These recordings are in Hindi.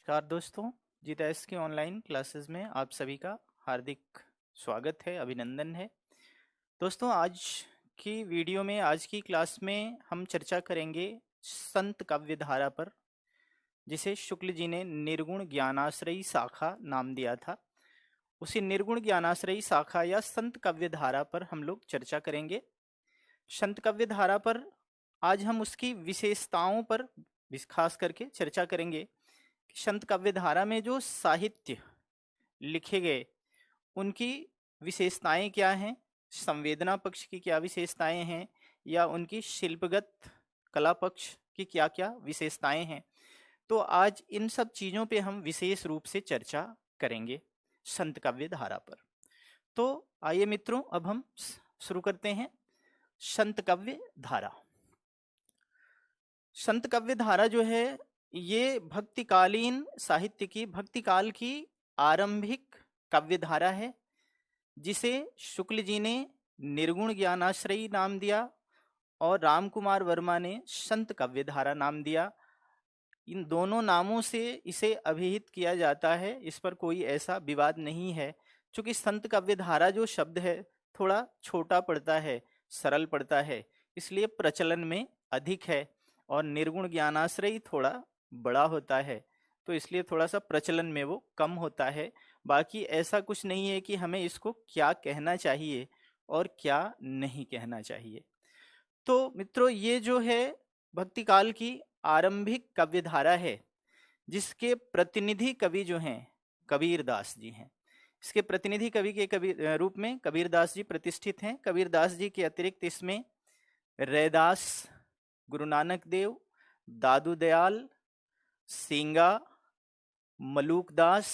नमस्कार दोस्तों, जीतैस की ऑनलाइन क्लासेस में आप सभी का हार्दिक स्वागत है, अभिनंदन है। दोस्तों, आज की क्लास में हम चर्चा करेंगे संत काव्य धारा पर, जिसे शुक्ल जी ने निर्गुण ज्ञानाश्रयी शाखा नाम दिया था। उसी निर्गुण ज्ञानाश्रयी शाखा या संत काव्य धारा पर हम लोग चर्चा करेंगे। संत काव्य धारा पर आज हम उसकी विशेषताओं पर खास करके चर्चा करेंगे। संत काव्य धारा में जो साहित्य लिखे गए उनकी विशेषताएं क्या हैं, संवेदना पक्ष की क्या विशेषताएं हैं, या उनकी शिल्पगत कला पक्ष की क्या क्या विशेषताएं हैं। तो आज इन सब चीज़ों पे हम विशेष रूप से चर्चा करेंगे संत काव्य धारा पर। तो आइए मित्रों, अब हम शुरू करते हैं संत काव्य धारा। संत काव्य धारा जो है ये भक्तिकालीन साहित्य की भक्तिकाल की आरंभिक काव्य धारा है, जिसे शुक्ल जी ने निर्गुण ज्ञानाश्रयी नाम दिया और रामकुमार वर्मा ने संत काव्य धारा नाम दिया। इन दोनों नामों से इसे अभिहित किया जाता है, इस पर कोई ऐसा विवाद नहीं है। चूंकि संत काव्य धारा जो शब्द है थोड़ा छोटा पड़ता है, सरल पड़ता है, इसलिए प्रचलन में अधिक है, और निर्गुण ज्ञानाश्रयी थोड़ा बड़ा होता है, तो इसलिए थोड़ा सा प्रचलन में वो कम होता है। बाकी ऐसा कुछ नहीं है कि हमें इसको क्या कहना चाहिए और क्या नहीं कहना चाहिए। तो मित्रों, ये जो है भक्तिकाल की आरंभिक काव्य धारा है, जिसके प्रतिनिधि कवि जो हैं कबीरदास जी हैं। इसके प्रतिनिधि कवि के रूप में कबीरदास जी प्रतिष्ठित हैं। कबीरदास जी के अतिरिक्त इसमें रैदास, गुरु नानक देव, दादू दयाल, सिंगा, मलूकदास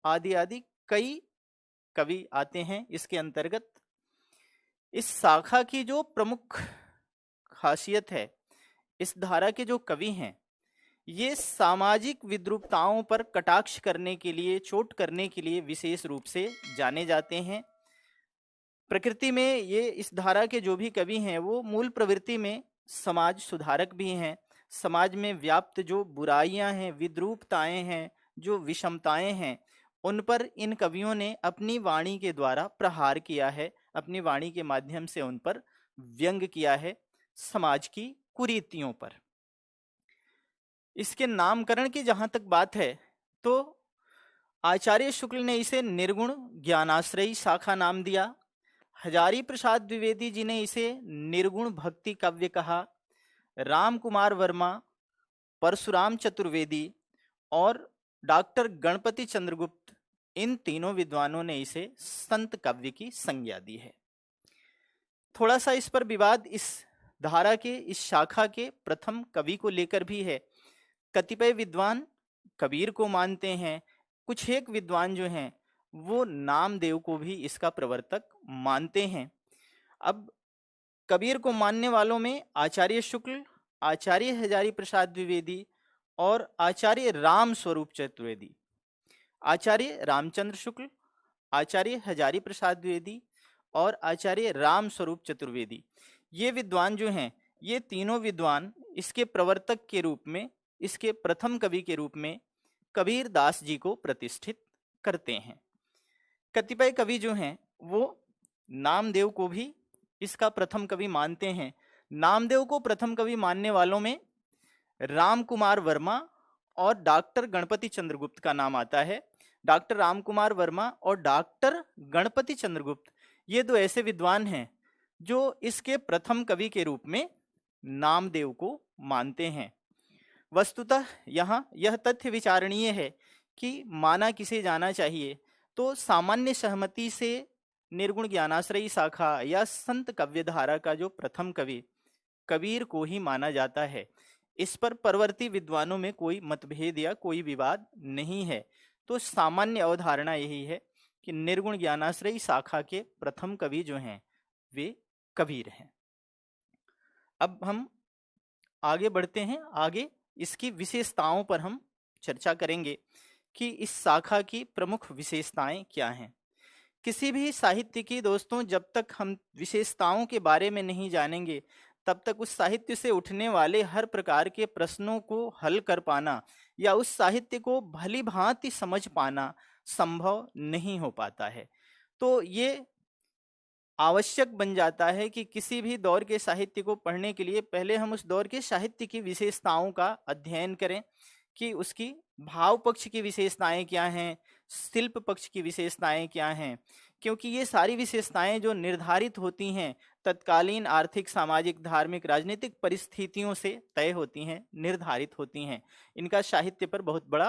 आदि आदि कई कवि आते हैं इसके अंतर्गत। इस शाखा की जो प्रमुख खासियत है, इस धारा के जो कवि हैं, ये सामाजिक विद्रूपताओं पर कटाक्ष करने के लिए, चोट करने के लिए विशेष रूप से जाने जाते हैं। प्रकृति में ये इस धारा के जो भी कवि हैं वो मूल प्रवृत्ति में समाज सुधारक भी हैं। समाज में व्याप्त जो बुराइयां हैं, विद्रूपताएं हैं, जो विषमताएं हैं, उन पर इन कवियों ने अपनी वाणी के द्वारा प्रहार किया है, अपनी वाणी के माध्यम से उन पर व्यंग किया है, समाज की कुरीतियों पर। इसके नामकरण की जहां तक बात है तो आचार्य शुक्ल ने इसे निर्गुण ज्ञानाश्रयी शाखा नाम दिया। हजारी प्रसाद द्विवेदी जी ने इसे निर्गुण भक्ति काव्य कहा। राम कुमार वर्मा, परशुराम चतुर्वेदी और डॉक्टर गणपति चंद्रगुप्त, इन तीनों विद्वानों ने इसे संत काव्य की संज्ञा दी है। थोड़ा सा इस पर विवाद इस धारा के, इस शाखा के प्रथम कवि को लेकर भी है। कतिपय विद्वान कबीर को मानते हैं, कुछ एक विद्वान जो हैं वो नामदेव को भी इसका प्रवर्तक मानते हैं। अब कबीर को मानने वालों में आचार्य शुक्ल, आचार्य हजारी प्रसाद द्विवेदी और आचार्य राम स्वरूप चतुर्वेदी, आचार्य रामचंद्र शुक्ल, आचार्य हजारी प्रसाद द्विवेदी और आचार्य राम स्वरूप चतुर्वेदी, ये विद्वान जो हैं, ये तीनों विद्वान इसके प्रवर्तक के रूप में, इसके प्रथम कवि के रूप में कबीरदास जी को प्रतिष्ठित करते हैं। कतिपय कवि जो हैं वो नामदेव को भी इसका प्रथम कवि मानते हैं। नामदेव को प्रथम कवि मानने वालों में राम कुमार वर्मा और डॉक्टर गणपति चंद्रगुप्त का नाम आता है। डॉक्टर राम कुमार वर्मा और डॉक्टर गणपति चंद्रगुप्त, ये दो ऐसे विद्वान हैं जो इसके प्रथम कवि के रूप में नामदेव को मानते हैं। वस्तुतः यहाँ यह तथ्य विचारणीय है कि माना किसे जाना चाहिए, तो सामान्य सहमति से निर्गुण ज्ञानाश्रयी शाखा या संत काव्य धारा का जो प्रथम कवि कबीर को ही माना जाता है। इस पर परवर्ती विद्वानों में कोई मतभेद या कोई विवाद नहीं है। तो सामान्य अवधारणा यही है कि निर्गुण ज्ञानाश्रयी शाखा के प्रथम कवि जो हैं वे कबीर हैं। अब हम आगे बढ़ते हैं, आगे इसकी विशेषताओं पर हम चर्चा करेंगे कि इस शाखा की प्रमुख विशेषताएं क्या हैं। किसी भी साहित्य की दोस्तों, जब तक हम विशेषताओं के बारे में नहीं जानेंगे तब तक उस साहित्य से उठने वाले हर प्रकार के प्रश्नों को हल कर पाना या उस साहित्य को भली भांति समझ पाना संभव नहीं हो पाता है। तो ये आवश्यक बन जाता है कि किसी भी दौर के साहित्य को पढ़ने के लिए पहले हम उस दौर के साहित्य की विशेषताओं का अध्ययन करें कि उसकी भाव पक्ष की विशेषताएं क्या हैं, शिल्प पक्ष की विशेषताएं क्या हैं, क्योंकि ये सारी विशेषताएं जो निर्धारित होती हैं तत्कालीन आर्थिक, सामाजिक, धार्मिक, राजनीतिक परिस्थितियों से तय होती हैं, निर्धारित होती हैं। इनका साहित्य पर बहुत बड़ा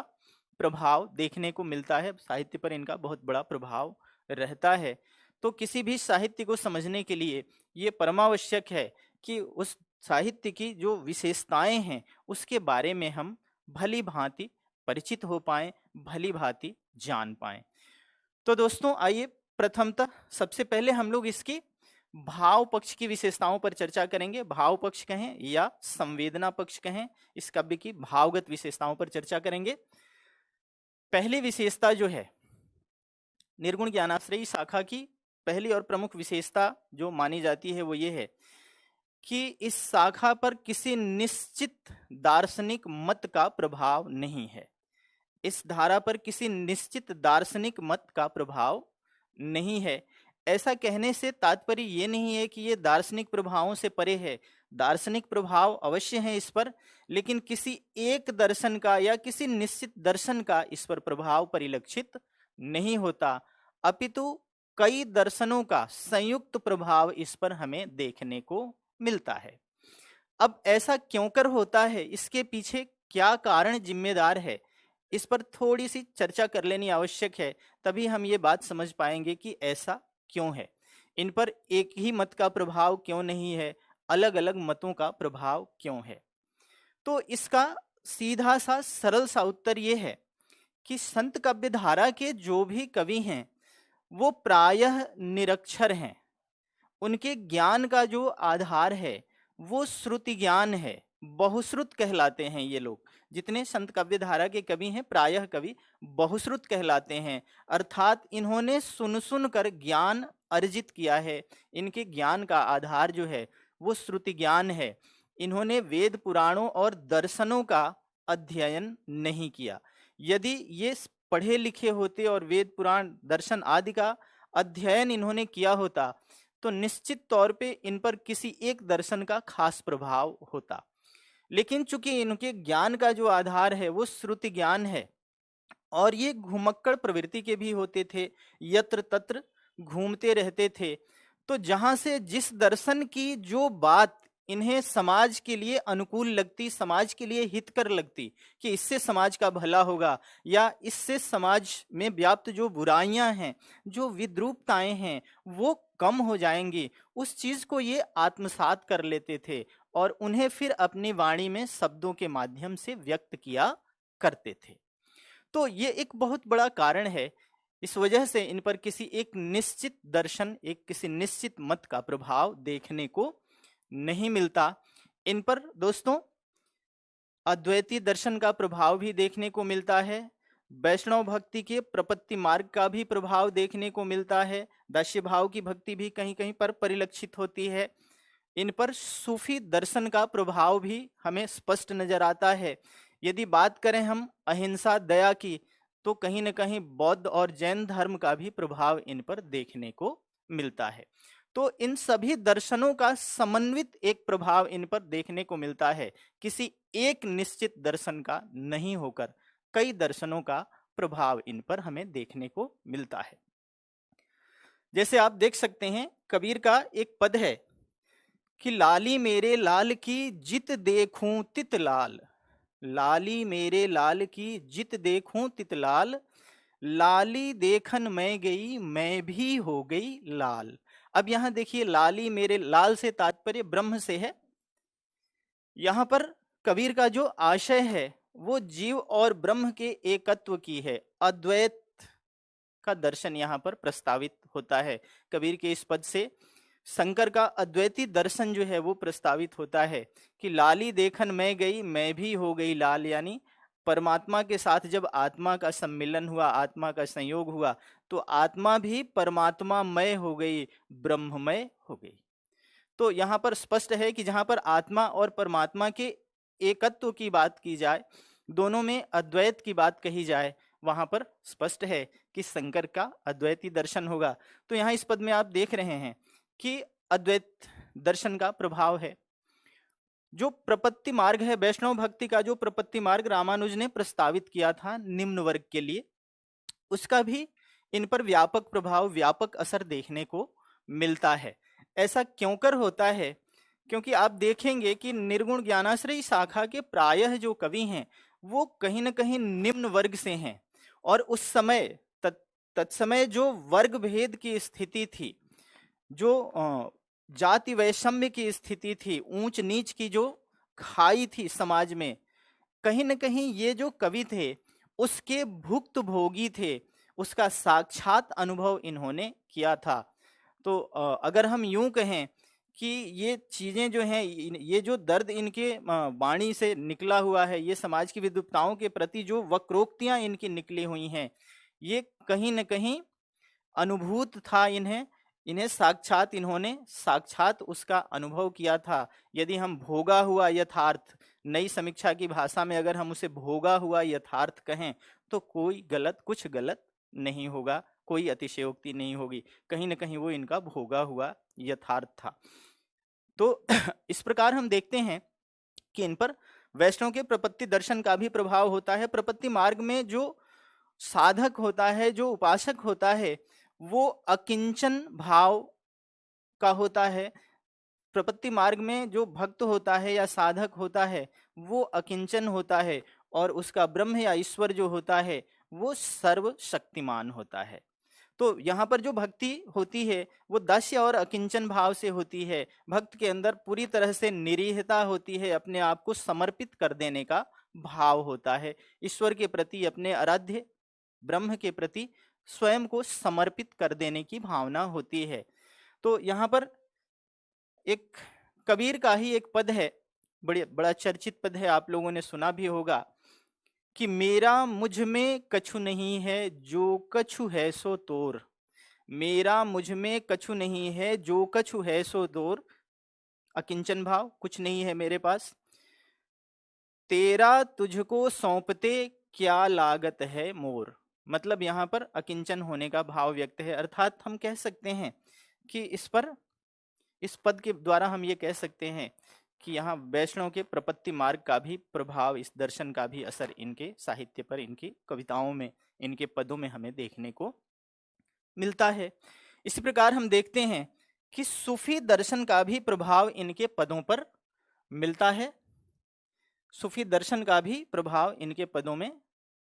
प्रभाव देखने को मिलता है, साहित्य पर इनका बहुत बड़ा प्रभाव रहता है। तो किसी भी साहित्य को समझने के लिए ये परमावश्यक है कि उस साहित्य की जो विशेषताएं हैं उसके बारे में हम भली भांति परिचित हो पाएं, भली भांति जान पाएं। तो दोस्तों आइए प्रथमतः सबसे पहले हम लोग इसकी भाव पक्ष की विशेषताओं पर चर्चा करेंगे। भाव पक्ष कहें या संवेदना पक्ष कहें, इस काव्य की भावगत विशेषताओं पर चर्चा करेंगे। पहली विशेषता जो है निर्गुण ज्ञानाश्रयी शाखा की पहली और प्रमुख विशेषता जो मानी जाती है वो ये है कि इस शाखा पर किसी निश्चित दार्शनिक मत का प्रभाव नहीं है। इस धारा पर किसी निश्चित दार्शनिक मत का प्रभाव नहीं है। ऐसा कहने से तात्पर्य ये नहीं है कि ये दार्शनिक प्रभावों से परे है। दार्शनिक प्रभाव अवश्य है इस पर, लेकिन किसी एक दर्शन का या किसी निश्चित दर्शन का इस पर प्रभाव परिलक्षित नहीं होता, अपितु कई दर्शनों का संयुक्त प्रभाव इस पर हमें देखने को मिलता है। अब ऐसा क्यों कर होता है, इसके पीछे क्या कारण जिम्मेदार है, इस पर थोड़ी सी चर्चा कर लेनी आवश्यक है, तभी हम ये बात समझ पाएंगे कि ऐसा क्यों है। इन पर एक ही मत का प्रभाव क्यों नहीं है, अलग अलग मतों का प्रभाव क्यों है। तो इसका सीधा सा सरल सा उत्तर ये है कि संत काव्य धारा के जो भी कवि हैं वो प्रायः निरक्षर हैं। उनके ज्ञान का जो आधार है वो श्रुति ज्ञान है, बहुश्रुत कहलाते हैं ये लोग। जितने संत काव्य धारा के कवि हैं प्रायः कवि बहुश्रुत कहलाते हैं, अर्थात इन्होंने सुन सुन कर ज्ञान अर्जित किया है। इनके ज्ञान का आधार जो है वो श्रुति ज्ञान है। इन्होंने वेद पुराणों और दर्शनों का अध्ययन नहीं किया। यदि ये पढ़े लिखे होते और वेद पुराण दर्शन आदि का अध्ययन इन्होंने किया होता तो निश्चित तौर पे इन पर किसी एक दर्शन का खास प्रभाव होता। लेकिन चूंकि इनके ज्ञान का जो आधार है वो श्रुति ज्ञान है और ये घुमक्कड़ प्रवृत्ति के भी होते थे, यत्र तत्र घूमते रहते थे, तो जहां से जिस दर्शन की जो बात इन्हें समाज के लिए अनुकूल लगती, समाज के लिए हितकर लगती कि इससे समाज का भला होगा या इससे समाज में व्याप्त जो बुराइयां हैं, जो विद्रूपताएं हैं वो कम हो जाएंगी, उस चीज को ये आत्मसात कर लेते थे और उन्हें फिर अपनी वाणी में शब्दों के माध्यम से व्यक्त किया करते थे। तो ये एक बहुत बड़ा कारण है। इस वजह से इन पर किसी एक निश्चित दर्शन, एक किसी निश्चित मत का प्रभाव देखने को नहीं मिलता। इन पर दोस्तों अद्वैती दर्शन का प्रभाव भी देखने को मिलता है, वैष्णव भक्ति के प्रपत्ति मार्ग का भी प्रभाव देखने को मिलता है, दास्य भाव की भक्ति भी कहीं कहीं पर परिलक्षित होती है। इन पर सूफी दर्शन का प्रभाव भी हमें स्पष्ट नजर आता है। यदि बात करें हम अहिंसा दया की तो कहीं न कहीं बौद्ध और जैन धर्म का भी प्रभाव इन पर देखने को मिलता है। तो इन सभी दर्शनों का समन्वित एक प्रभाव इन पर देखने को मिलता है, किसी एक निश्चित दर्शन का नहीं होकर कई दर्शनों का प्रभाव इन पर हमें देखने को मिलता है। जैसे आप देख सकते हैं कबीर का एक पद है कि लाली मेरे लाल की जित देखूं तित लाल, लाली मेरे लाल की जित देखूं तित लाल, लाली देखन मैं गई मैं भी हो गई लाल। अब यहां देखिए लाली मेरे लाल से तात्पर्य ब्रह्म से है। यहां पर कबीर का जो आशय है वो जीव और ब्रह्म के एकत्व की है, अद्वैत का दर्शन यहां पर प्रस्तावित होता है। कबीर के इस पद से शंकर का अद्वैती दर्शन जो है वो प्रस्तावित होता है कि लाली देखन मैं गई मैं भी हो गई लाल, यानी परमात्मा के साथ जब आत्मा का सम्मिलन हुआ, आत्मा का संयोग हुआ तो आत्मा भी परमात्मा मय हो गई, ब्रह्ममय हो गई। तो यहाँ पर स्पष्ट है कि जहाँ पर आत्मा और परमात्मा के एकत्व की बात की जाए, दोनों में अद्वैत की बात कही जाए, वहां पर स्पष्ट है कि शंकर का अद्वैती दर्शन होगा। तो यहाँ इस पद में आप देख रहे हैं कि अद्वैत दर्शन का प्रभाव है। जो प्रपत्ति मार्ग है वैष्णव भक्ति का, जो प्रपत्ति मार्ग रामानुज ने प्रस्तावित किया था निम्न वर्ग के लिए, उसका भी इन पर व्यापक प्रभाव, व्यापक असर देखने को मिलता है। ऐसा क्यों कर होता है? क्योंकि आप देखेंगे कि निर्गुण ज्ञानाश्रयी शाखा के प्रायः जो कवि हैं वो कहीं न कहीं निम्न वर्ग से हैं, और उस समय तत्समय जो वर्ग भेद की स्थिति थी, जो जाति वैषम्य की स्थिति थी, ऊंच नीच की जो खाई थी समाज में, कहीं न कहीं ये जो कवि थे उसके भुक्त भोगी थे, उसका साक्षात अनुभव इन्होंने किया था। तो अगर हम यूं कहें कि ये चीजें जो हैं, ये जो दर्द इनके वाणी से निकला हुआ है, ये समाज की विद्वत्ताओं के प्रति जो वक्रोक्तियां इनकी निकली हुई हैं, ये कहीं न कहीं अनुभूत था इन्हें साक्षात, इन्होंने साक्षात उसका अनुभव किया था। यदि हम भोगा हुआ यथार्थ, नई समीक्षा की भाषा में अगर हम उसे भोगा हुआ यथार्थ कहें तो कुछ गलत नहीं होगा, कोई अतिशयोक्ति नहीं होगी, कहीं ना कहीं वो इनका भोगा हुआ यथार्थ था। तो इस प्रकार हम देखते हैं कि इन पर वैष्णव के प्रपत्ति दर्शन का भी प्रभाव होता है। प्रपत्ति मार्ग में जो साधक होता है, जो उपासक होता है, वो अकिंचन भाव का होता है। प्रपत्ति मार्ग में जो भक्त होता है या साधक होता है वो अकिंचन होता है, और उसका ब्रह्म या ईश्वर जो होता है वो सर्वशक्तिमान होता है। तो यहाँ पर जो भक्ति होती है वो दास्य और अकिंचन भाव से होती है। भक्त के अंदर पूरी तरह से निरीहता होती है, अपने आप को समर्पित कर देने का भाव होता है, ईश्वर के प्रति, अपने आराध्य ब्रह्म के प्रति स्वयं को समर्पित कर देने की भावना होती है। तो यहाँ पर एक कबीर का ही एक पद है, बड़ा चर्चित पद है, आप लोगों ने सुना भी होगा कि मेरा मुझ में कछु नहीं है, जो कछु है सो तोर। मेरा मुझ में कछु नहीं है, जो कछु है सो तोर। अकिंचन भाव, कुछ नहीं है मेरे पास, तेरा तुझको सौंपते क्या लागत है मोर। मतलब यहाँ पर अकिंचन होने का भाव व्यक्त है। अर्थात हम कह सकते हैं कि इस पद के द्वारा हम ये कह सकते हैं कि यहाँ वैष्णव के प्रपत्ति मार्ग का भी प्रभाव, इस दर्शन का भी असर इनके साहित्य पर, इनकी कविताओं में, इनके पदों में हमें देखने को मिलता है। इसी प्रकार हम देखते हैं कि सूफी दर्शन का भी प्रभाव इनके पदों पर मिलता है। सूफी दर्शन का भी प्रभाव इनके पदों में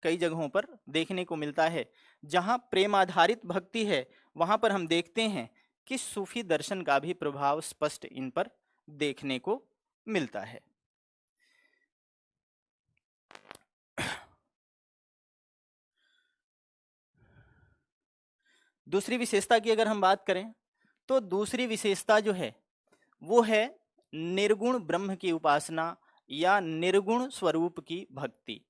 कई जगहों पर देखने को मिलता है। जहाँ प्रेम आधारित भक्ति है वहां पर हम देखते हैं कि सूफी दर्शन का भी प्रभाव स्पष्ट इन पर देखने को मिलता है। दूसरी विशेषता की अगर हम बात करें तो दूसरी विशेषता जो है वो है निर्गुण ब्रह्म की उपासना या निर्गुण स्वरूप की भक्ति।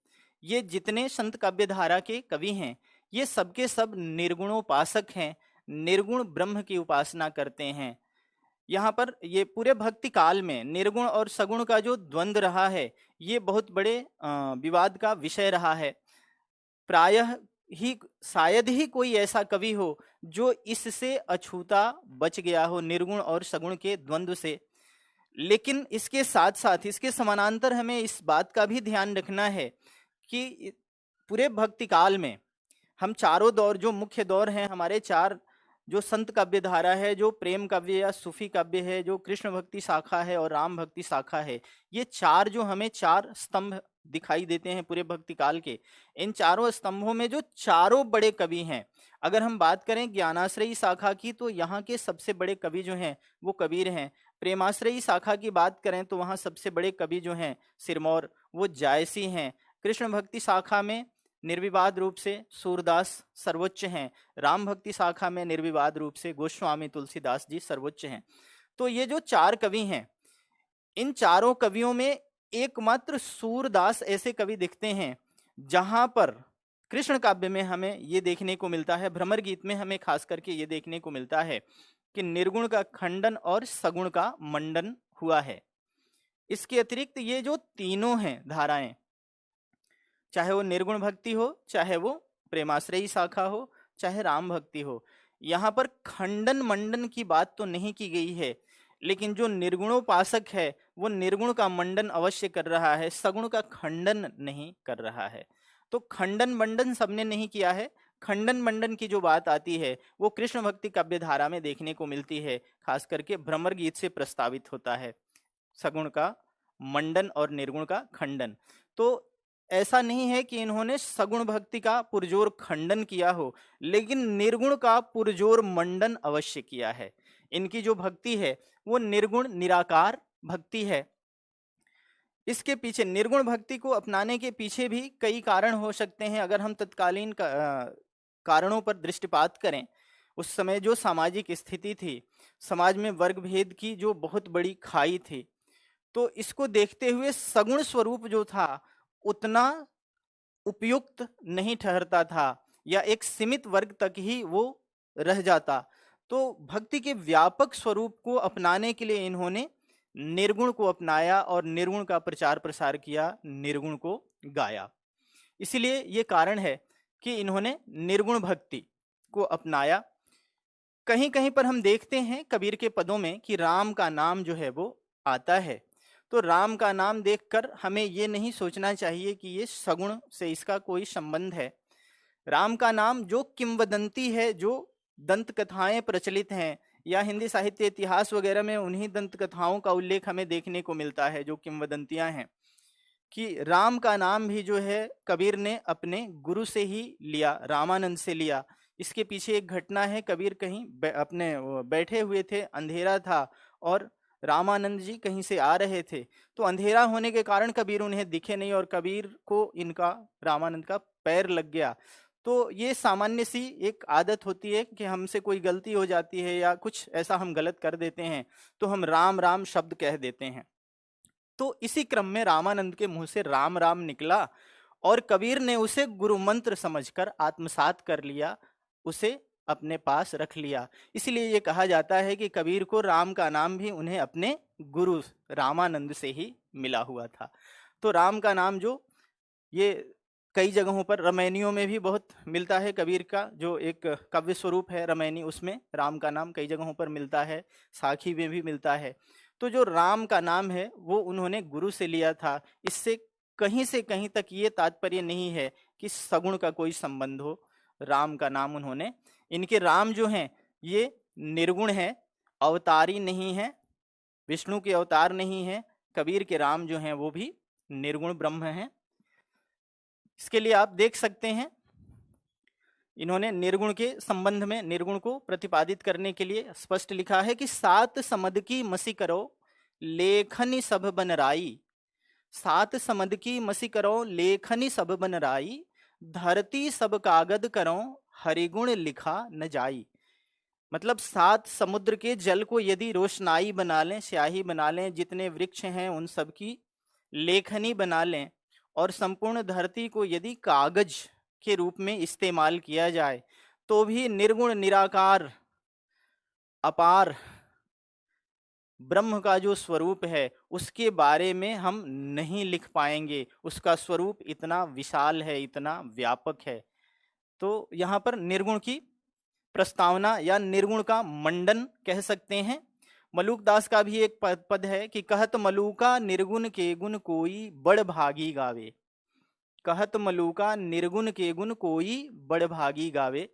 ये जितने संत काव्यधारा के कवि हैं ये सबके सब निर्गुणोपासक हैं, निर्गुण ब्रह्म की उपासना करते हैं। यहाँ पर ये पूरे भक्ति काल में निर्गुण और सगुण का जो द्वंद्व रहा है ये बहुत बड़े विवाद का विषय रहा है। प्रायः ही शायद ही कोई ऐसा कवि हो जो इससे अछूता बच गया हो, निर्गुण और सगुण के द्वंद्व से। लेकिन इसके साथ साथ, इसके समानांतर हमें इस बात का भी ध्यान रखना है कि पूरे भक्ति काल में हम चारों दौर, जो मुख्य दौर हैं हमारे चार, जो संत काव्य धारा है, जो प्रेम काव्य या सूफी काव्य है, जो कृष्ण भक्ति शाखा है और राम भक्ति शाखा है, ये चार जो हमें चार स्तंभ दिखाई देते हैं पूरे भक्ति काल के। इन चारों स्तंभों में जो चारों बड़े कवि हैं, अगर हम बात करें ज्ञानाश्रयी शाखा की तो यहाँ के सबसे बड़े कवि जो हैं वो कबीर हैं। प्रेमाश्रयी शाखा की बात करें तो वहाँ सबसे बड़े कवि जो हैं सिरमौर, वो जायसी हैं। कृष्ण भक्ति शाखा में निर्विवाद रूप से सूरदास सर्वोच्च हैं। राम भक्ति शाखा में निर्विवाद रूप से गोस्वामी तुलसीदास जी सर्वोच्च हैं। तो ये जो चार कवि हैं, इन चारों कवियों में एकमात्र सूरदास ऐसे कवि दिखते हैं जहां पर कृष्ण काव्य में हमें ये देखने को मिलता है, भ्रमर गीत में हमें खास करके ये देखने को मिलता है कि निर्गुण का खंडन और सगुण का मंडन हुआ है। इसके अतिरिक्त ये जो तीनों हैं धाराएं, चाहे वो निर्गुण भक्ति हो, चाहे वो प्रेमाश्रयी शाखा हो, चाहे राम भक्ति हो, यहाँ पर खंडन मंडन की बात तो नहीं की गई है, लेकिन जो निर्गुणोपासक है वो निर्गुण का मंडन अवश्य कर रहा है, सगुण का खंडन नहीं कर रहा है। तो खंडन मंडन सबने नहीं किया है। खंडन मंडन की जो बात आती है वो कृष्ण भक्ति काव्य धारा में देखने को मिलती है, खास करके भ्रमर गीत से प्रस्तावित होता है सगुण का मंडन और निर्गुण का खंडन। तो ऐसा नहीं है कि इन्होंने सगुण भक्ति का पुरजोर खंडन किया हो, लेकिन निर्गुण का पुरजोर मंडन अवश्य किया है। इनकी जो भक्ति है वो निर्गुण निराकार भक्ति है। इसके पीछे निर्गुण भक्ति को अपनाने के पीछे भी कई कारण हो सकते हैं। अगर हम तत्कालीन कारणों पर दृष्टिपात करें, उस समय जो सामाजिक स्थिति थी, समाज में वर्ग भेद की जो बहुत बड़ी खाई थी, तो इसको देखते हुए सगुण स्वरूप जो था उतना उपयुक्त नहीं ठहरता था, या एक सीमित वर्ग तक ही वो रह जाता। तो भक्ति के व्यापक स्वरूप को अपनाने के लिए इन्होंने निर्गुण को अपनाया और निर्गुण का प्रचार प्रसार किया, निर्गुण को गाया। इसलिए ये कारण है कि इन्होंने निर्गुण भक्ति को अपनाया। कहीं कहीं पर हम देखते हैं कबीर के पदों में कि राम का नाम जो है वो आता है। तो राम का नाम देखकर हमें ये नहीं सोचना चाहिए कि ये सगुण से इसका कोई संबंध है। राम का नाम जो किंवदंती है, जो दंत कथाएं प्रचलित हैं, या हिंदी साहित्य इतिहास वगैरह में उन्हीं दंत कथाओं का उल्लेख हमें देखने को मिलता है जो किंवदंतियां हैं, कि राम का नाम भी जो है कबीर ने अपने गुरु से ही लिया, रामानंद से लिया। इसके पीछे एक घटना है, कबीर कहीं अपने बैठे हुए थे, अंधेरा था और रामानंद जी कहीं से आ रहे थे, तो अंधेरा होने के कारण कबीर उन्हें दिखे नहीं और कबीर को इनका रामानंद का पैर लग गया। तो ये सामान्य सी एक आदत होती है कि हमसे कोई गलती हो जाती है या कुछ ऐसा हम गलत कर देते हैं तो हम राम राम शब्द कह देते हैं। तो इसी क्रम में रामानंद के मुंह से राम राम निकला और कबीर ने उसे गुरु मंत्र समझकर आत्मसात कर लिया, उसे अपने पास रख लिया। इसलिए ये कहा जाता है कि कबीर को राम का नाम भी उन्हें अपने गुरु रामानंद से ही मिला हुआ था। तो राम का नाम जो ये कई जगहों पर, रमैनियों में भी बहुत मिलता है, कबीर का जो एक काव्य स्वरूप है रमैनी, उसमें राम का नाम कई जगहों पर मिलता है, साखी में भी मिलता है। तो जो राम का नाम है वो उन्होंने गुरु से लिया था। इससे कहीं से कहीं तक ये तात्पर्य नहीं है कि सगुण का कोई संबंध हो। राम का नाम उन्होंने, इनके राम जो हैं ये निर्गुण है, अवतारी नहीं है, विष्णु के अवतार नहीं है। कबीर के राम जो हैं वो भी निर्गुण ब्रह्म हैं। इसके लिए आप देख सकते हैं इन्होंने निर्गुण के संबंध में, निर्गुण को प्रतिपादित करने के लिए स्पष्ट लिखा है कि सात समद की मसी करो लेखनी सब बनराई, सात समद की मसी करो लेखनी सब बनराई, धरती सब कागद करो हरिगुण लिखा न जाई। मतलब सात समुद्र के जल को यदि रोशनाई बना लें, स्याही बना लें, जितने वृक्ष हैं उन सब की लेखनी बना लें, और संपूर्ण धरती को यदि कागज के रूप में इस्तेमाल किया जाए, तो भी निर्गुण निराकार अपार ब्रह्म का जो स्वरूप है उसके बारे में हम नहीं लिख पाएंगे। उसका स्वरूप इतना विशाल है, इतना व्यापक है। तो यहाँ पर निर्गुण की प्रस्तावना या निर्गुण का मंडन कह सकते हैं। मलूक दास का भी एक पद है कि कहत मलूका निर्गुण के गुण कोई बड़ भागी गावे, कहत मलूका निर्गुण के गुण कोई बड़ भागी गावे।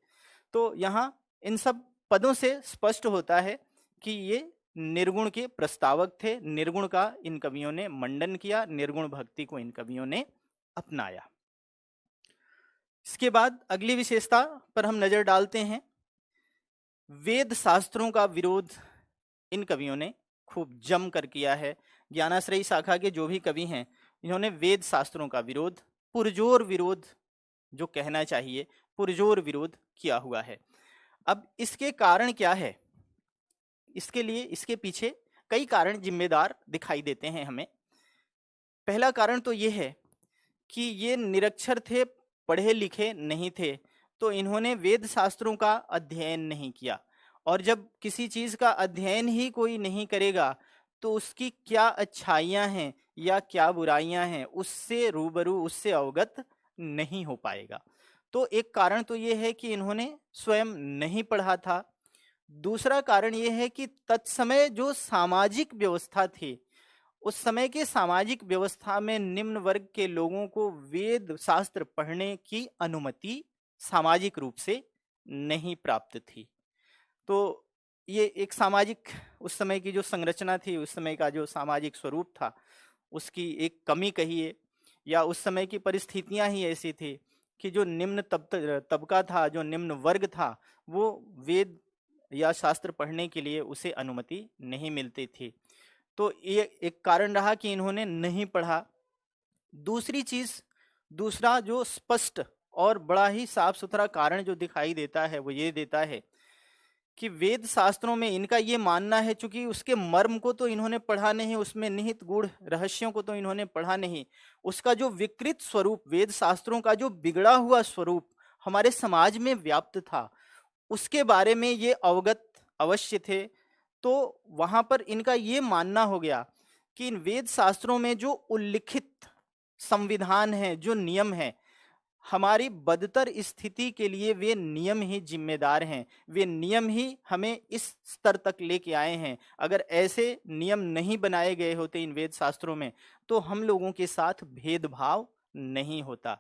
तो यहाँ इन सब पदों से स्पष्ट होता है कि ये निर्गुण के प्रस्तावक थे, निर्गुण का इन कवियों ने मंडन किया, निर्गुण भक्ति को इन कवियों ने अपनाया। इसके बाद अगली विशेषता पर हम नजर डालते हैं। वेद शास्त्रों का विरोध इन कवियों ने खूब जम कर किया है। ज्ञानाश्रयी शाखा के जो भी कवि हैं इन्होंने वेद शास्त्रों का विरोध, पुरजोर विरोध जो कहना चाहिए, पुरजोर विरोध किया हुआ है। अब इसके कारण क्या है? इसके लिए इसके पीछे कई कारण जिम्मेदार दिखाई देते हैं हमें। पहला कारण तो ये है कि ये निरक्षर थे, पढ़े लिखे नहीं थे, तो इन्होंने वेद शास्त्रों का अध्ययन नहीं किया और जब किसी चीज का अध्ययन ही कोई नहीं करेगा तो उसकी क्या अच्छाइयां हैं या क्या बुराइयां हैं उससे रूबरू, उससे अवगत नहीं हो पाएगा। तो एक कारण तो ये है कि इन्होंने स्वयं नहीं पढ़ा था। दूसरा कारण ये है कि तत्समय जो सामाजिक व्यवस्था थी, उस समय के सामाजिक व्यवस्था में निम्न वर्ग के लोगों को वेद शास्त्र पढ़ने की अनुमति सामाजिक रूप से नहीं प्राप्त थी। तो ये एक सामाजिक, उस समय की जो संरचना थी, उस समय का जो सामाजिक स्वरूप था, उसकी एक कमी कहिए, या उस समय की परिस्थितियां ही ऐसी थी कि जो निम्न तबका था, जो निम्न वर्ग था, वो वेद या शास्त्र पढ़ने के लिए उसे अनुमति नहीं मिलती थी। तो ये एक कारण रहा कि इन्होंने नहीं पढ़ा। दूसरी चीज, दूसरा जो स्पष्ट और बड़ा ही साफ सुथरा कारण जो दिखाई देता है वो ये देता है कि वेद शास्त्रों में इनका ये मानना है, चूंकि उसके मर्म को तो इन्होंने पढ़ा नहीं, उसमें निहित गूढ़ रहस्यों को तो इन्होंने पढ़ा नहीं, उसका जो विकृत स्वरूप, वेद शास्त्रों का जो बिगड़ा हुआ स्वरूप हमारे समाज में व्याप्त था, उसके बारे में ये अवगत अवश्य थे। तो वहां पर इनका ये मानना हो गया कि इन वेद शास्त्रों में जो उल्लिखित संविधान है, जो नियम है, हमारी बदतर स्थिति के लिए वे नियम ही जिम्मेदार हैं, वे नियम ही हमें इस स्तर तक लेके आए हैं। अगर ऐसे नियम नहीं बनाए गए होते इन वेद शास्त्रों में तो हम लोगों के साथ भेदभाव नहीं होता।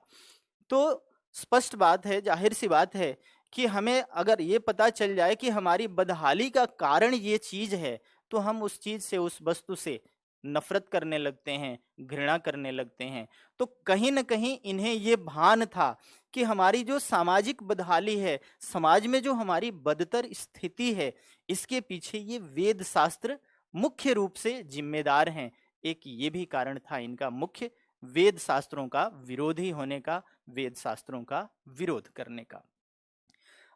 तो स्पष्ट बात है, जाहिर सी बात है कि हमें अगर ये पता चल जाए कि हमारी बदहाली का कारण ये चीज है तो हम उस चीज से, उस वस्तु से नफरत करने लगते हैं, घृणा करने लगते हैं। तो कहीं ना कहीं इन्हें ये भान था कि हमारी जो सामाजिक बदहाली है, समाज में जो हमारी बदतर स्थिति है, इसके पीछे ये वेद शास्त्र मुख्य रूप से जिम्मेदार हैं। एक ये भी कारण था इनका मुख्य, वेद शास्त्रों का विरोधी होने का, वेद शास्त्रों का विरोध करने का।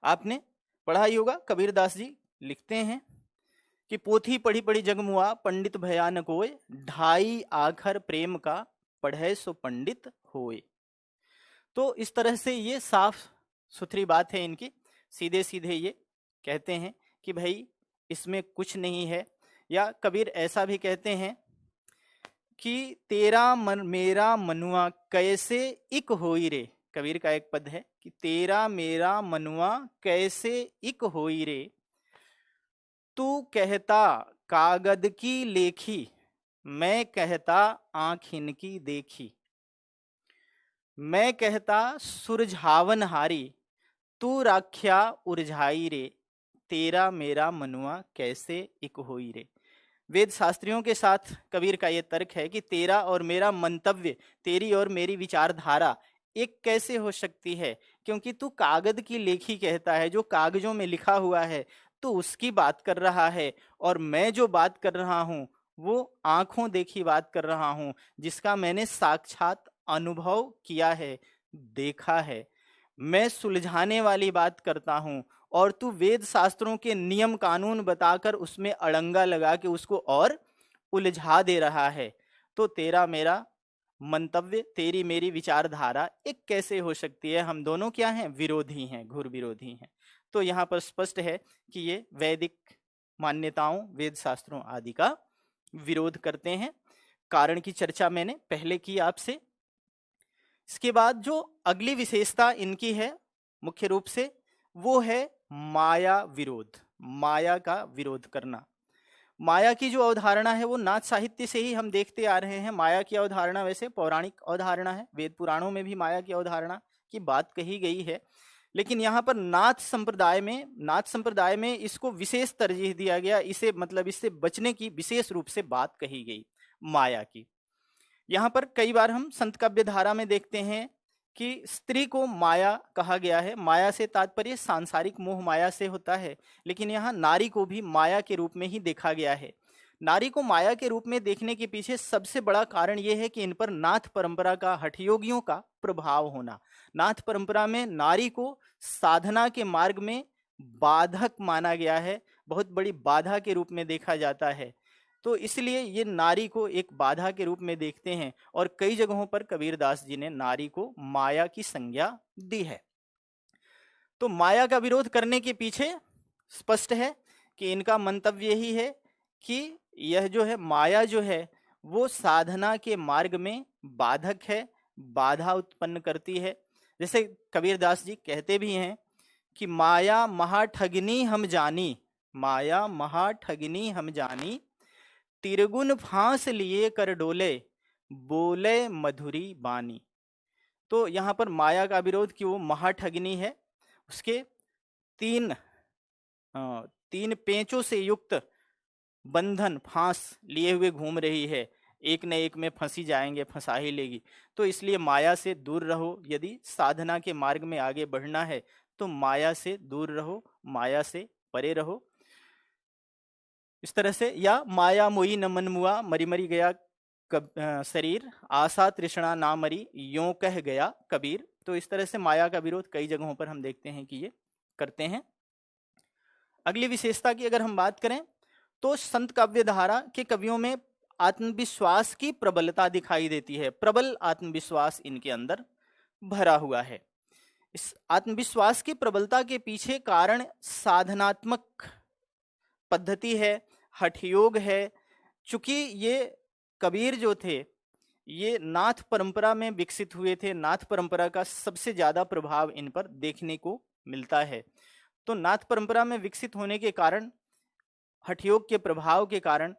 आपने पढ़ा ही होगा, कबीरदास जी लिखते हैं कि पोथी पढ़ी पढ़ी जगमुआ, पंडित भयानक होए, ढाई आखर प्रेम का, पढ़े सो पंडित होए। तो इस तरह से ये साफ सुथरी बात है इनकी, सीधे सीधे ये कहते हैं कि भाई इसमें कुछ नहीं है। या कबीर ऐसा भी कहते हैं कि तेरा मन मेरा मनुआ कैसे इक होई रे। कबीर का एक पद है कि तेरा मेरा मनुआ कैसे इक होई रे, तू कहता कागद की लेखी, मैं कहता आँख इनकी देखी। मैं कहता सुरझावन हारी, तू राख्या उरझाई रे, तेरा मेरा मनुआ कैसे इक होई रे। वेद शास्त्रियों के साथ कबीर का ये तर्क है कि तेरा और मेरा मंतव्य, तेरी और मेरी विचारधारा एक कैसे हो सकती है, क्योंकि तू कागद की लेखी कहता है, जो कागजों में लिखा हुआ है तो उसकी बात कर रहा है, और मैं जो बात कर रहा हूँ वो आंखों देखी बात कर रहा हूँ, जिसका मैंने साक्षात अनुभव किया है, देखा है। मैं सुलझाने वाली बात करता हूँ और तू वेद शास्त्रों के नियम कानून बताकर उसमें अड़ंगा लगा के उसको और उलझा दे रहा है। तो तेरा मेरा मंतव्य, तेरी मेरी विचारधारा एक कैसे हो सकती है? हम दोनों क्या हैं? विरोधी हैं, घोर विरोधी हैं। तो यहाँ पर स्पष्ट है कि ये वैदिक मान्यताओं, वेद शास्त्रों आदि का विरोध करते हैं। कारण की चर्चा मैंने पहले की आपसे। इसके बाद जो अगली विशेषता इनकी है मुख्य रूप से, वो है माया विरोध, माया का विरोध करना। माया की जो अवधारणा है वो नाथ साहित्य से ही हम देखते आ रहे हैं। माया की अवधारणा वैसे पौराणिक अवधारणा है, वेद पुराणों में भी माया की अवधारणा की बात कही गई है, लेकिन यहाँ पर नाथ संप्रदाय में इसको विशेष तरजीह दिया गया। इसे मतलब इससे बचने की विशेष रूप से बात कही गई माया की। यहाँ पर कई बार हम संत काव्य धारा में देखते हैं कि स्त्री को माया कहा गया है। माया से तात्पर्य सांसारिक मोह माया से होता है, लेकिन यहाँ नारी को भी माया के रूप में ही देखा गया है। नारी को माया के रूप में देखने के पीछे सबसे बड़ा कारण यह है कि इन पर नाथ परंपरा का, हठयोगियों का प्रभाव होना। नाथ परंपरा में नारी को साधना के मार्ग में बाधक माना गया है, बहुत बड़ी बाधा के रूप में देखा जाता है। तो इसलिए ये नारी को एक बाधा के रूप में देखते हैं, और कई जगहों पर कबीरदास जी ने नारी को माया की संज्ञा दी है। तो माया का विरोध करने के पीछे स्पष्ट है कि इनका मंतव्य यही है कि यह जो है माया जो है वो साधना के मार्ग में बाधक है, बाधा उत्पन्न करती है। जैसे कबीरदास जी कहते भी हैं कि माया महाठगनी हम जानी, माया महाठगनी हम जानी, तिरगुन फांस लिए कर डोले, बोले मधुरी बानी। तो यहाँ पर माया का विरोध कि वो महाठगनी है, उसके तीन तीन पेंचों से युक्त बंधन फांस लिए हुए घूम रही है, एक न एक में फंसी जाएंगे, फंसा ही लेगी। तो इसलिए माया से दूर रहो, यदि साधना के मार्ग में आगे बढ़ना है तो माया से दूर रहो, माया से परे रहो। इस तरह से, या माया मोई न मन मुआ, मरी मरी गया शरीर, आशा तृष्णा ना मरी, यों कह गया कबीर। तो इस तरह से माया का विरोध कई जगहों पर हम देखते हैं कि ये करते हैं। अगली विशेषता की अगर हम बात करें तो संत काव्य धारा के कवियों में आत्मविश्वास की प्रबलता दिखाई देती है, प्रबल आत्मविश्वास इनके अंदर भरा हुआ है। इस आत्मविश्वास की प्रबलता के पीछे कारण साधनात्मक पद्धति है, हठयोग है। चूंकि ये कबीर जो थे ये नाथ परंपरा में विकसित हुए थे, नाथ परंपरा का सबसे ज्यादा प्रभाव इन पर देखने को मिलता है। तो नाथ परंपरा में विकसित होने के कारण, हठयोग के प्रभाव के कारण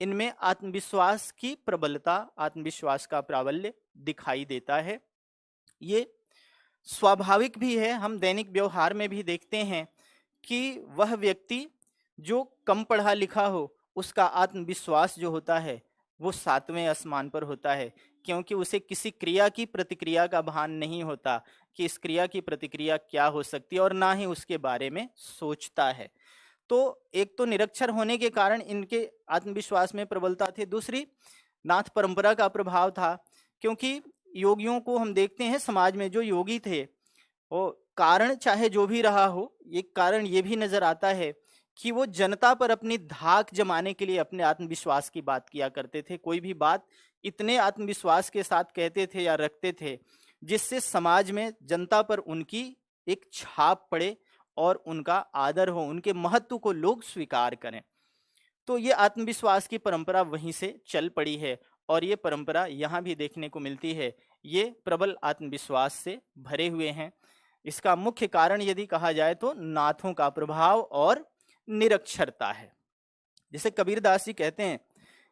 इनमें आत्मविश्वास की प्रबलता, आत्मविश्वास का प्राबल्य दिखाई देता है। ये स्वाभाविक भी है, हम दैनिक व्यवहार में भी देखते हैं कि वह व्यक्ति जो कम पढ़ा लिखा हो उसका आत्मविश्वास जो होता है वो 7वें आसमान पर होता है, क्योंकि उसे किसी क्रिया की प्रतिक्रिया का भान नहीं होता कि इस क्रिया की प्रतिक्रिया क्या हो सकती है, और ना ही उसके बारे में सोचता है। तो एक तो निरक्षर होने के कारण इनके आत्मविश्वास में प्रबलता थी, दूसरी नाथ परंपरा का प्रभाव था, क्योंकि योगियों को हम देखते हैं समाज में जो योगी थे वो कारण चाहे जो भी रहा हो, एक कारण ये भी नजर आता है कि वो जनता पर अपनी धाक जमाने के लिए अपने आत्मविश्वास की बात किया करते थे। कोई भी बात इतने आत्मविश्वास के साथ कहते थे या रखते थे जिससे समाज में जनता पर उनकी एक छाप पड़े और उनका आदर हो, उनके महत्व को लोग स्वीकार करें। तो ये आत्मविश्वास की परंपरा वहीं से चल पड़ी है और ये परंपरा यहाँ भी देखने को मिलती है। ये प्रबल आत्मविश्वास से भरे हुए हैं। इसका मुख्य कारण यदि कहा जाए तो नाथों का प्रभाव और निरक्षरता है। जैसे कबीरदास जी कहते हैं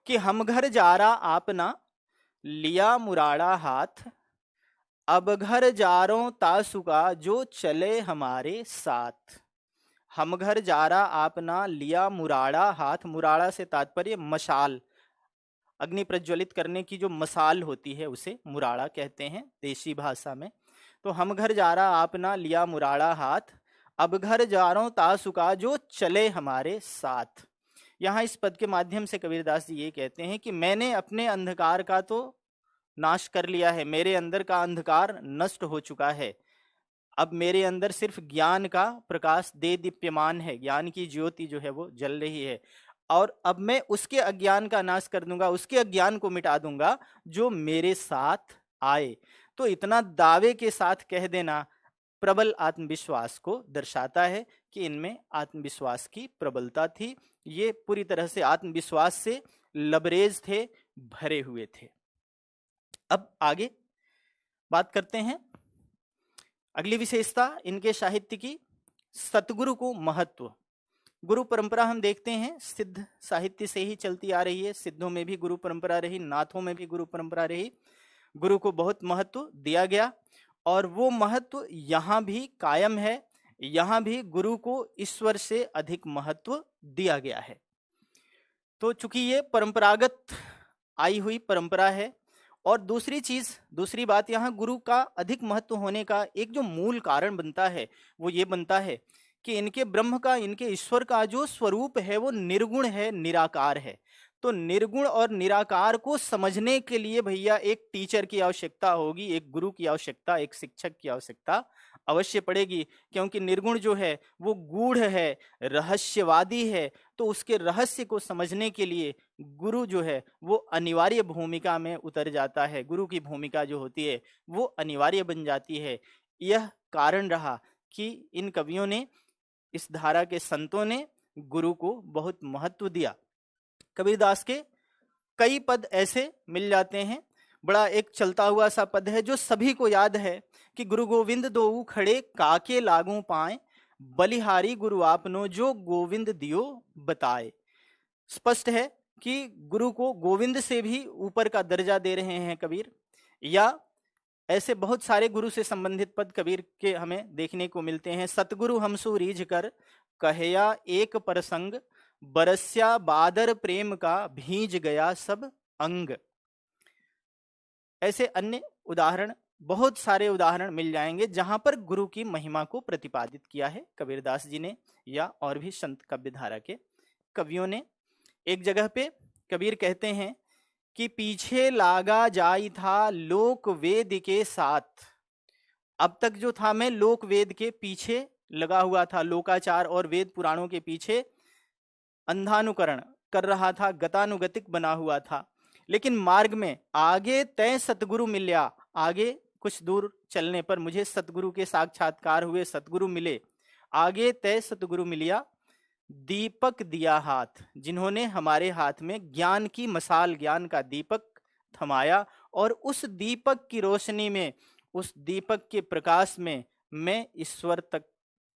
कि हम घर जारा आपना, लिया मुराड़ा हाथ, अब घर जारों तासुका, जो चले हमारे साथ। हम घर जारा आपना, लिया मुराड़ा हाथ, मुराड़ा से तात्पर्य मशाल, अग्नि प्रज्वलित करने की जो मसाल होती है उसे मुराड़ा कहते हैं देशी भाषा में। तो हम घर जारा आपना, लिया मुराड़ा हाथ, अब घर जारों तासुका, जो चले हमारे साथ। यहाँ इस पद के माध्यम से कबीरदास जी ये कहते हैं कि मैंने अपने अंधकार का तो नाश कर लिया है, मेरे अंदर का अंधकार नष्ट हो चुका है, अब मेरे अंदर सिर्फ ज्ञान का प्रकाश दे दीप्यमान है, ज्ञान की ज्योति जो है वो जल रही है, और अब मैं उसके अज्ञान का नाश कर दूंगा, उसके अज्ञान को मिटा दूंगा जो मेरे साथ आए। तो इतना दावे के साथ कह देना प्रबल आत्मविश्वास को दर्शाता है कि इनमें आत्मविश्वास की प्रबलता थी। ये पूरी तरह से आत्मविश्वास से लबरेज थे, भरे हुए थे। अब आगे बात करते हैं अगली विशेषता इनके साहित्य की, सतगुरु को महत्व। गुरु परंपरा हम देखते हैं सिद्ध साहित्य से ही चलती आ रही है, सिद्धों में भी गुरु परंपरा रही, नाथों में भी गुरु परंपरा रही। गुरु को बहुत महत्व दिया गया और वो महत्व यहाँ भी कायम है, यहाँ भी गुरु को ईश्वर से अधिक महत्व दिया गया है। तो चूंकि ये परंपरागत आई हुई परंपरा है, और दूसरी बात यहाँ गुरु का अधिक महत्व होने का एक जो मूल कारण बनता है वो ये बनता है कि इनके ब्रह्म का, इनके ईश्वर का जो स्वरूप है वो निर्गुण है, निराकार है। तो निर्गुण और निराकार को समझने के लिए भैया एक टीचर की आवश्यकता होगी, एक गुरु की आवश्यकता, एक शिक्षक की आवश्यकता अवश्य पड़ेगी, क्योंकि निर्गुण जो है वो गूढ़ है, रहस्यवादी है। तो उसके रहस्य को समझने के लिए गुरु जो है वो अनिवार्य भूमिका में उतर जाता है, गुरु की भूमिका जो होती है वो अनिवार्य बन जाती है। यह कारण रहा कि इन कवियों ने, इस धारा के संतों ने गुरु को बहुत महत्व दिया। कबीरदास के कई पद ऐसे मिल जाते हैं। बड़ा एक चलता हुआ सा पद है जो सभी को याद है कि गुरु गोविंद दोऊ खड़े काके लागू पाए, बलिहारी गुरु आपनो जो गोविंद दियो बताए। स्पष्ट है कि गुरु को गोविंद से भी ऊपर का दर्जा दे रहे हैं कबीर। या ऐसे बहुत सारे गुरु से संबंधित पद कबीर के हमें देखने को मिलते हैं। सतगुरु हमसु रीझ कर कहया एक प्रसंग, बरस्या बादर प्रेम का भीज गया सब अंग। ऐसे अन्य उदाहरण, बहुत सारे उदाहरण मिल जाएंगे जहां पर गुरु की महिमा को प्रतिपादित किया है कबीरदास जी ने या और भी संत काव्यधारा के कवियों ने। एक जगह पे कबीर कहते हैं कि पीछे लागा जाई था लोक वेद के साथ। अब तक जो था मैं लोक वेद के पीछे लगा हुआ था, लोकाचार और वेद पुराणों के पीछे अंधानुकरण कर रहा था, गतानुगतिक बना हुआ था। लेकिन मार्ग में आगे तय सतगुरु मिल्या, आगे कुछ दूर चलने पर मुझे सतगुरु के साक्षात्कार हुए, सतगुरु मिले। आगे तय सतगुरु मिलिया दीपक दिया हाथ, जिन्होंने हमारे हाथ में ज्ञान की मसाल, ज्ञान का दीपक थमाया और उस दीपक की रोशनी में, उस दीपक के प्रकाश में मैं ईश्वर तक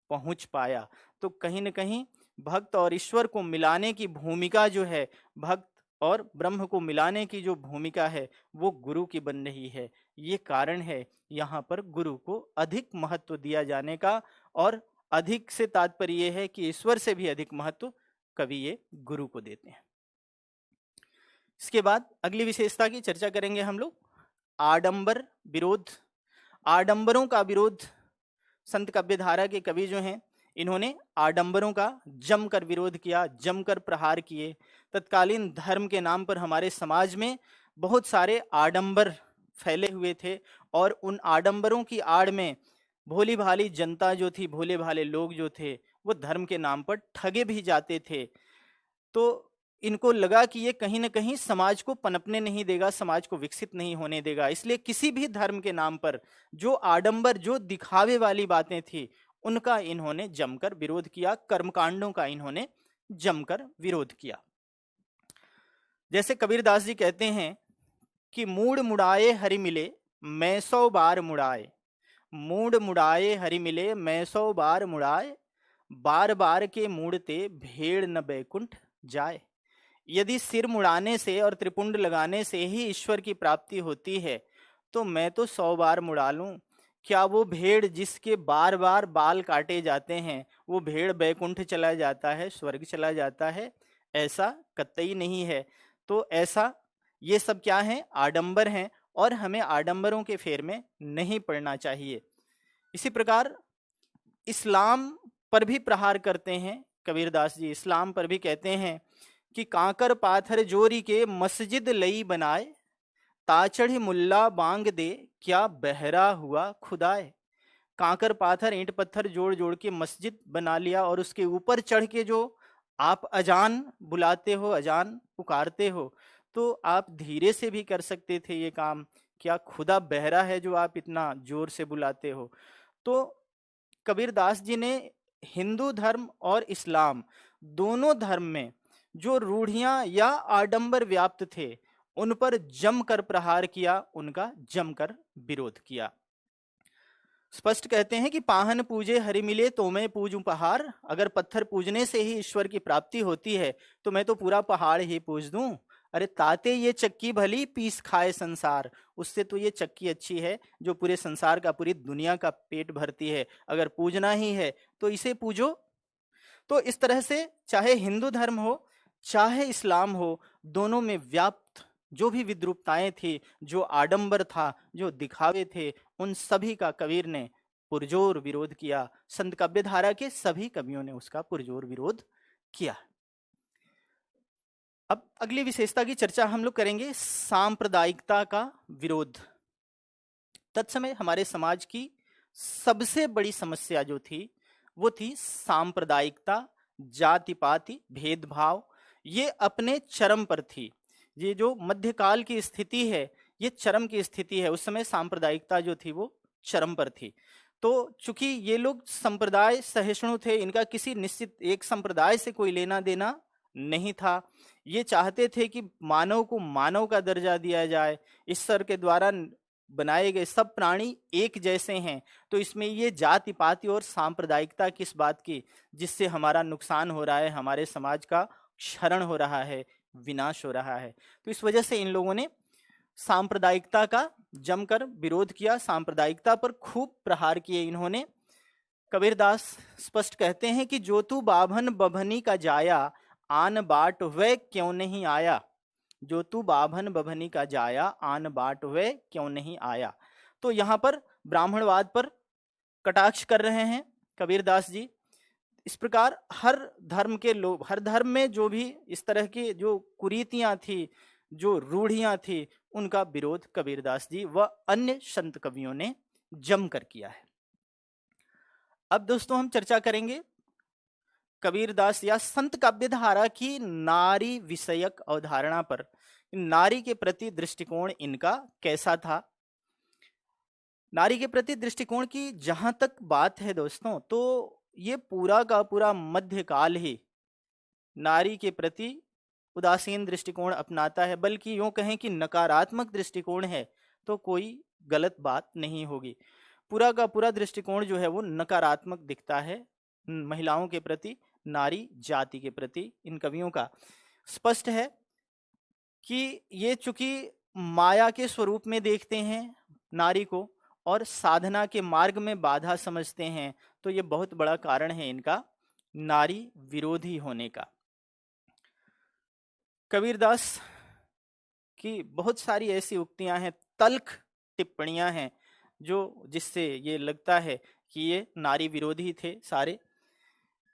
पहुंच पाया। तो कहीं न कहीं भक्त और ईश्वर को मिलाने की भूमिका जो है, भक्त और ब्रह्म को मिलाने की जो भूमिका है वो गुरु की बन रही है। ये कारण है यहाँ पर गुरु को अधिक महत्व दिया जाने का, और अधिक से तात्पर्य यह है कि ईश्वर से भी अधिक महत्व कवि ये गुरु को देते हैं। इसके बाद अगली विशेषता की चर्चा करेंगे हम लोग, आडंबर विरोध। आडंबरों का विरोध, संत काव्यधारा के कवि जो हैं इन्होंने आडंबरों का जमकर विरोध किया, जमकर प्रहार किए। तत्कालीन धर्म के नाम पर हमारे समाज में बहुत सारे आडंबर फैले हुए थे और उन आडंबरों की आड़ में भोली भाली जनता जो थी, भोले भाले लोग जो थे, वो धर्म के नाम पर ठगे भी जाते थे। तो इनको लगा कि ये कहीं ना कहीं समाज को पनपने नहीं देगा, समाज को विकसित नहीं होने देगा। इसलिए किसी भी धर्म के नाम पर जो आडंबर, जो दिखावे वाली बातें थी, उनका इन्होंने जमकर विरोध किया, कर्मकांडों का इन्होंने जमकर विरोध किया। जैसे कबीरदास जी कहते हैं कि मूड मुड़ाए हरि मिले मैं 100 बार मुड़ाए, मूड मुड़ाए हरि मिले मैं 100 बार मुड़ाए, बार बार के मूड़ते भेड़ न बैकुंठ जाए। यदि सिर मुड़ाने से और त्रिपुंड लगाने से ही ईश्वर की प्राप्ति होती है तो मैं तो 100 बार मुड़ा लूं। क्या वो भेड़ जिसके बार बार बाल काटे जाते हैं वो भेड़ बैकुंठ चला जाता है, स्वर्ग चला जाता है? ऐसा कतई नहीं है। तो ऐसा ये सब क्या है? आडंबर हैं, और हमें आडंबरों के फेर में नहीं पड़ना चाहिए। इसी प्रकार इस्लाम पर भी प्रहार करते हैं कबीरदास जी। इस्लाम पर भी कहते हैं कि कांकर पाथर जोरी के मस्जिद लई बनाए, ताचढ़ मुल्ला बांग दे क्या बहरा हुआ खुदाए। कांकर पाथर ईंट पत्थर जोड़ जोड़ के मस्जिद बना लिया और उसके ऊपर चढ़ के जो आप अजान बुलाते हो, अजान पुकारते हो, तो आप धीरे से भी कर सकते थे ये काम। क्या खुदा बहरा है जो आप इतना जोर से बुलाते हो? तो कबीरदास जी ने हिंदू धर्म और इस्लाम दोनों धर्म में जो रूढ़ियां या आडंबर व्याप्त थे उन पर जमकर प्रहार किया, उनका जमकर विरोध किया। स्पष्ट कहते हैं कि पाहन पूजे हरि मिले तो मैं पूजूं पहाड़। अगर पत्थर पूजने से ही ईश्वर की प्राप्ति होती है तो मैं तो पूरा पहाड़ ही पूज दूं। अरे ताते ये चक्की भली पीस खाए संसार, उससे तो ये चक्की अच्छी है जो पूरे संसार का, पूरी दुनिया का पेट भरती है। अगर पूजना ही है तो इसे पूजो। तो इस तरह से चाहे हिंदू धर्म हो चाहे इस्लाम हो, दोनों में व्याप्त जो भी विद्रूपताएं थी, जो आडंबर था, जो दिखावे थे, उन सभी का कबीर ने पुरजोर विरोध किया। संत काव्यधारा के सभी कवियों ने उसका पुरजोर विरोध किया। अब अगली विशेषता की चर्चा हम लोग करेंगे, सांप्रदायिकता का विरोध। तत्समय हमारे समाज की सबसे बड़ी समस्या जो थी वो थी सांप्रदायिकता, जाति पाति भेदभाव। ये अपने चरम पर थी। ये जो मध्यकाल की स्थिति है ये चरम की स्थिति है। उस समय सांप्रदायिकता जो थी वो चरम पर थी। तो चूंकि ये लोग संप्रदाय सहिष्णु थे, इनका किसी निश्चित एक संप्रदाय से कोई लेना देना नहीं था। ये चाहते थे कि मानव को मानव का दर्जा दिया जाए, ईश्वर के द्वारा बनाए गए सब प्राणी एक जैसे हैं। तो इसमें ये जाति पाति और सांप्रदायिकता किस बात की, जिससे हमारा नुकसान हो रहा है, हमारे समाज का क्षरण हो रहा है, विनाश हो रहा है। तो इस वजह से इन लोगों ने सांप्रदायिकता का जमकर विरोध किया, सांप्रदायिकता पर खूब प्रहार किए इन्होंने। कबीरदास स्पष्ट कहते हैं कि जो तू बाभन बभनी का जाया, आन बाट वह क्यों नहीं आया। जो तू बाभन बभनी का जाया, आन बाट वह क्यों नहीं आया। तो यहाँ पर ब्राह्मणवाद पर कटाक्ष कर रहे हैं कबीरदास जी। इस प्रकार हर धर्म के लोग, हर धर्म में जो भी इस तरह की जो कुरीतियां थी, जो रूढ़ियां थी, उनका विरोध कबीरदास जी व अन्य संत कवियों ने जमकर किया है। अब दोस्तों हम चर्चा करेंगे कबीरदास या संत काव्यधारा की नारी विषयक अवधारणा पर। नारी के प्रति दृष्टिकोण इनका कैसा था। नारी के प्रति दृष्टिकोण की जहां तक बात है दोस्तों, तो ये पूरा का पूरा मध्यकाल ही नारी के प्रति उदासीन दृष्टिकोण अपनाता है, बल्कि यूं कहें कि नकारात्मक दृष्टिकोण है तो कोई गलत बात नहीं होगी। पूरा का पूरा दृष्टिकोण जो है वो नकारात्मक दिखता है महिलाओं के प्रति, नारी जाति के प्रति। इन कवियों का स्पष्ट है कि ये चूंकि माया के स्वरूप में देखते हैं नारी को और साधना के मार्ग में बाधा समझते हैं, तो ये बहुत बड़ा कारण है इनका नारी विरोधी होने का। कबीरदास की बहुत सारी ऐसी उक्तियां हैं, तल्ख टिप्पणियां हैं, जो जिससे ये लगता है कि ये नारी विरोधी थे सारे।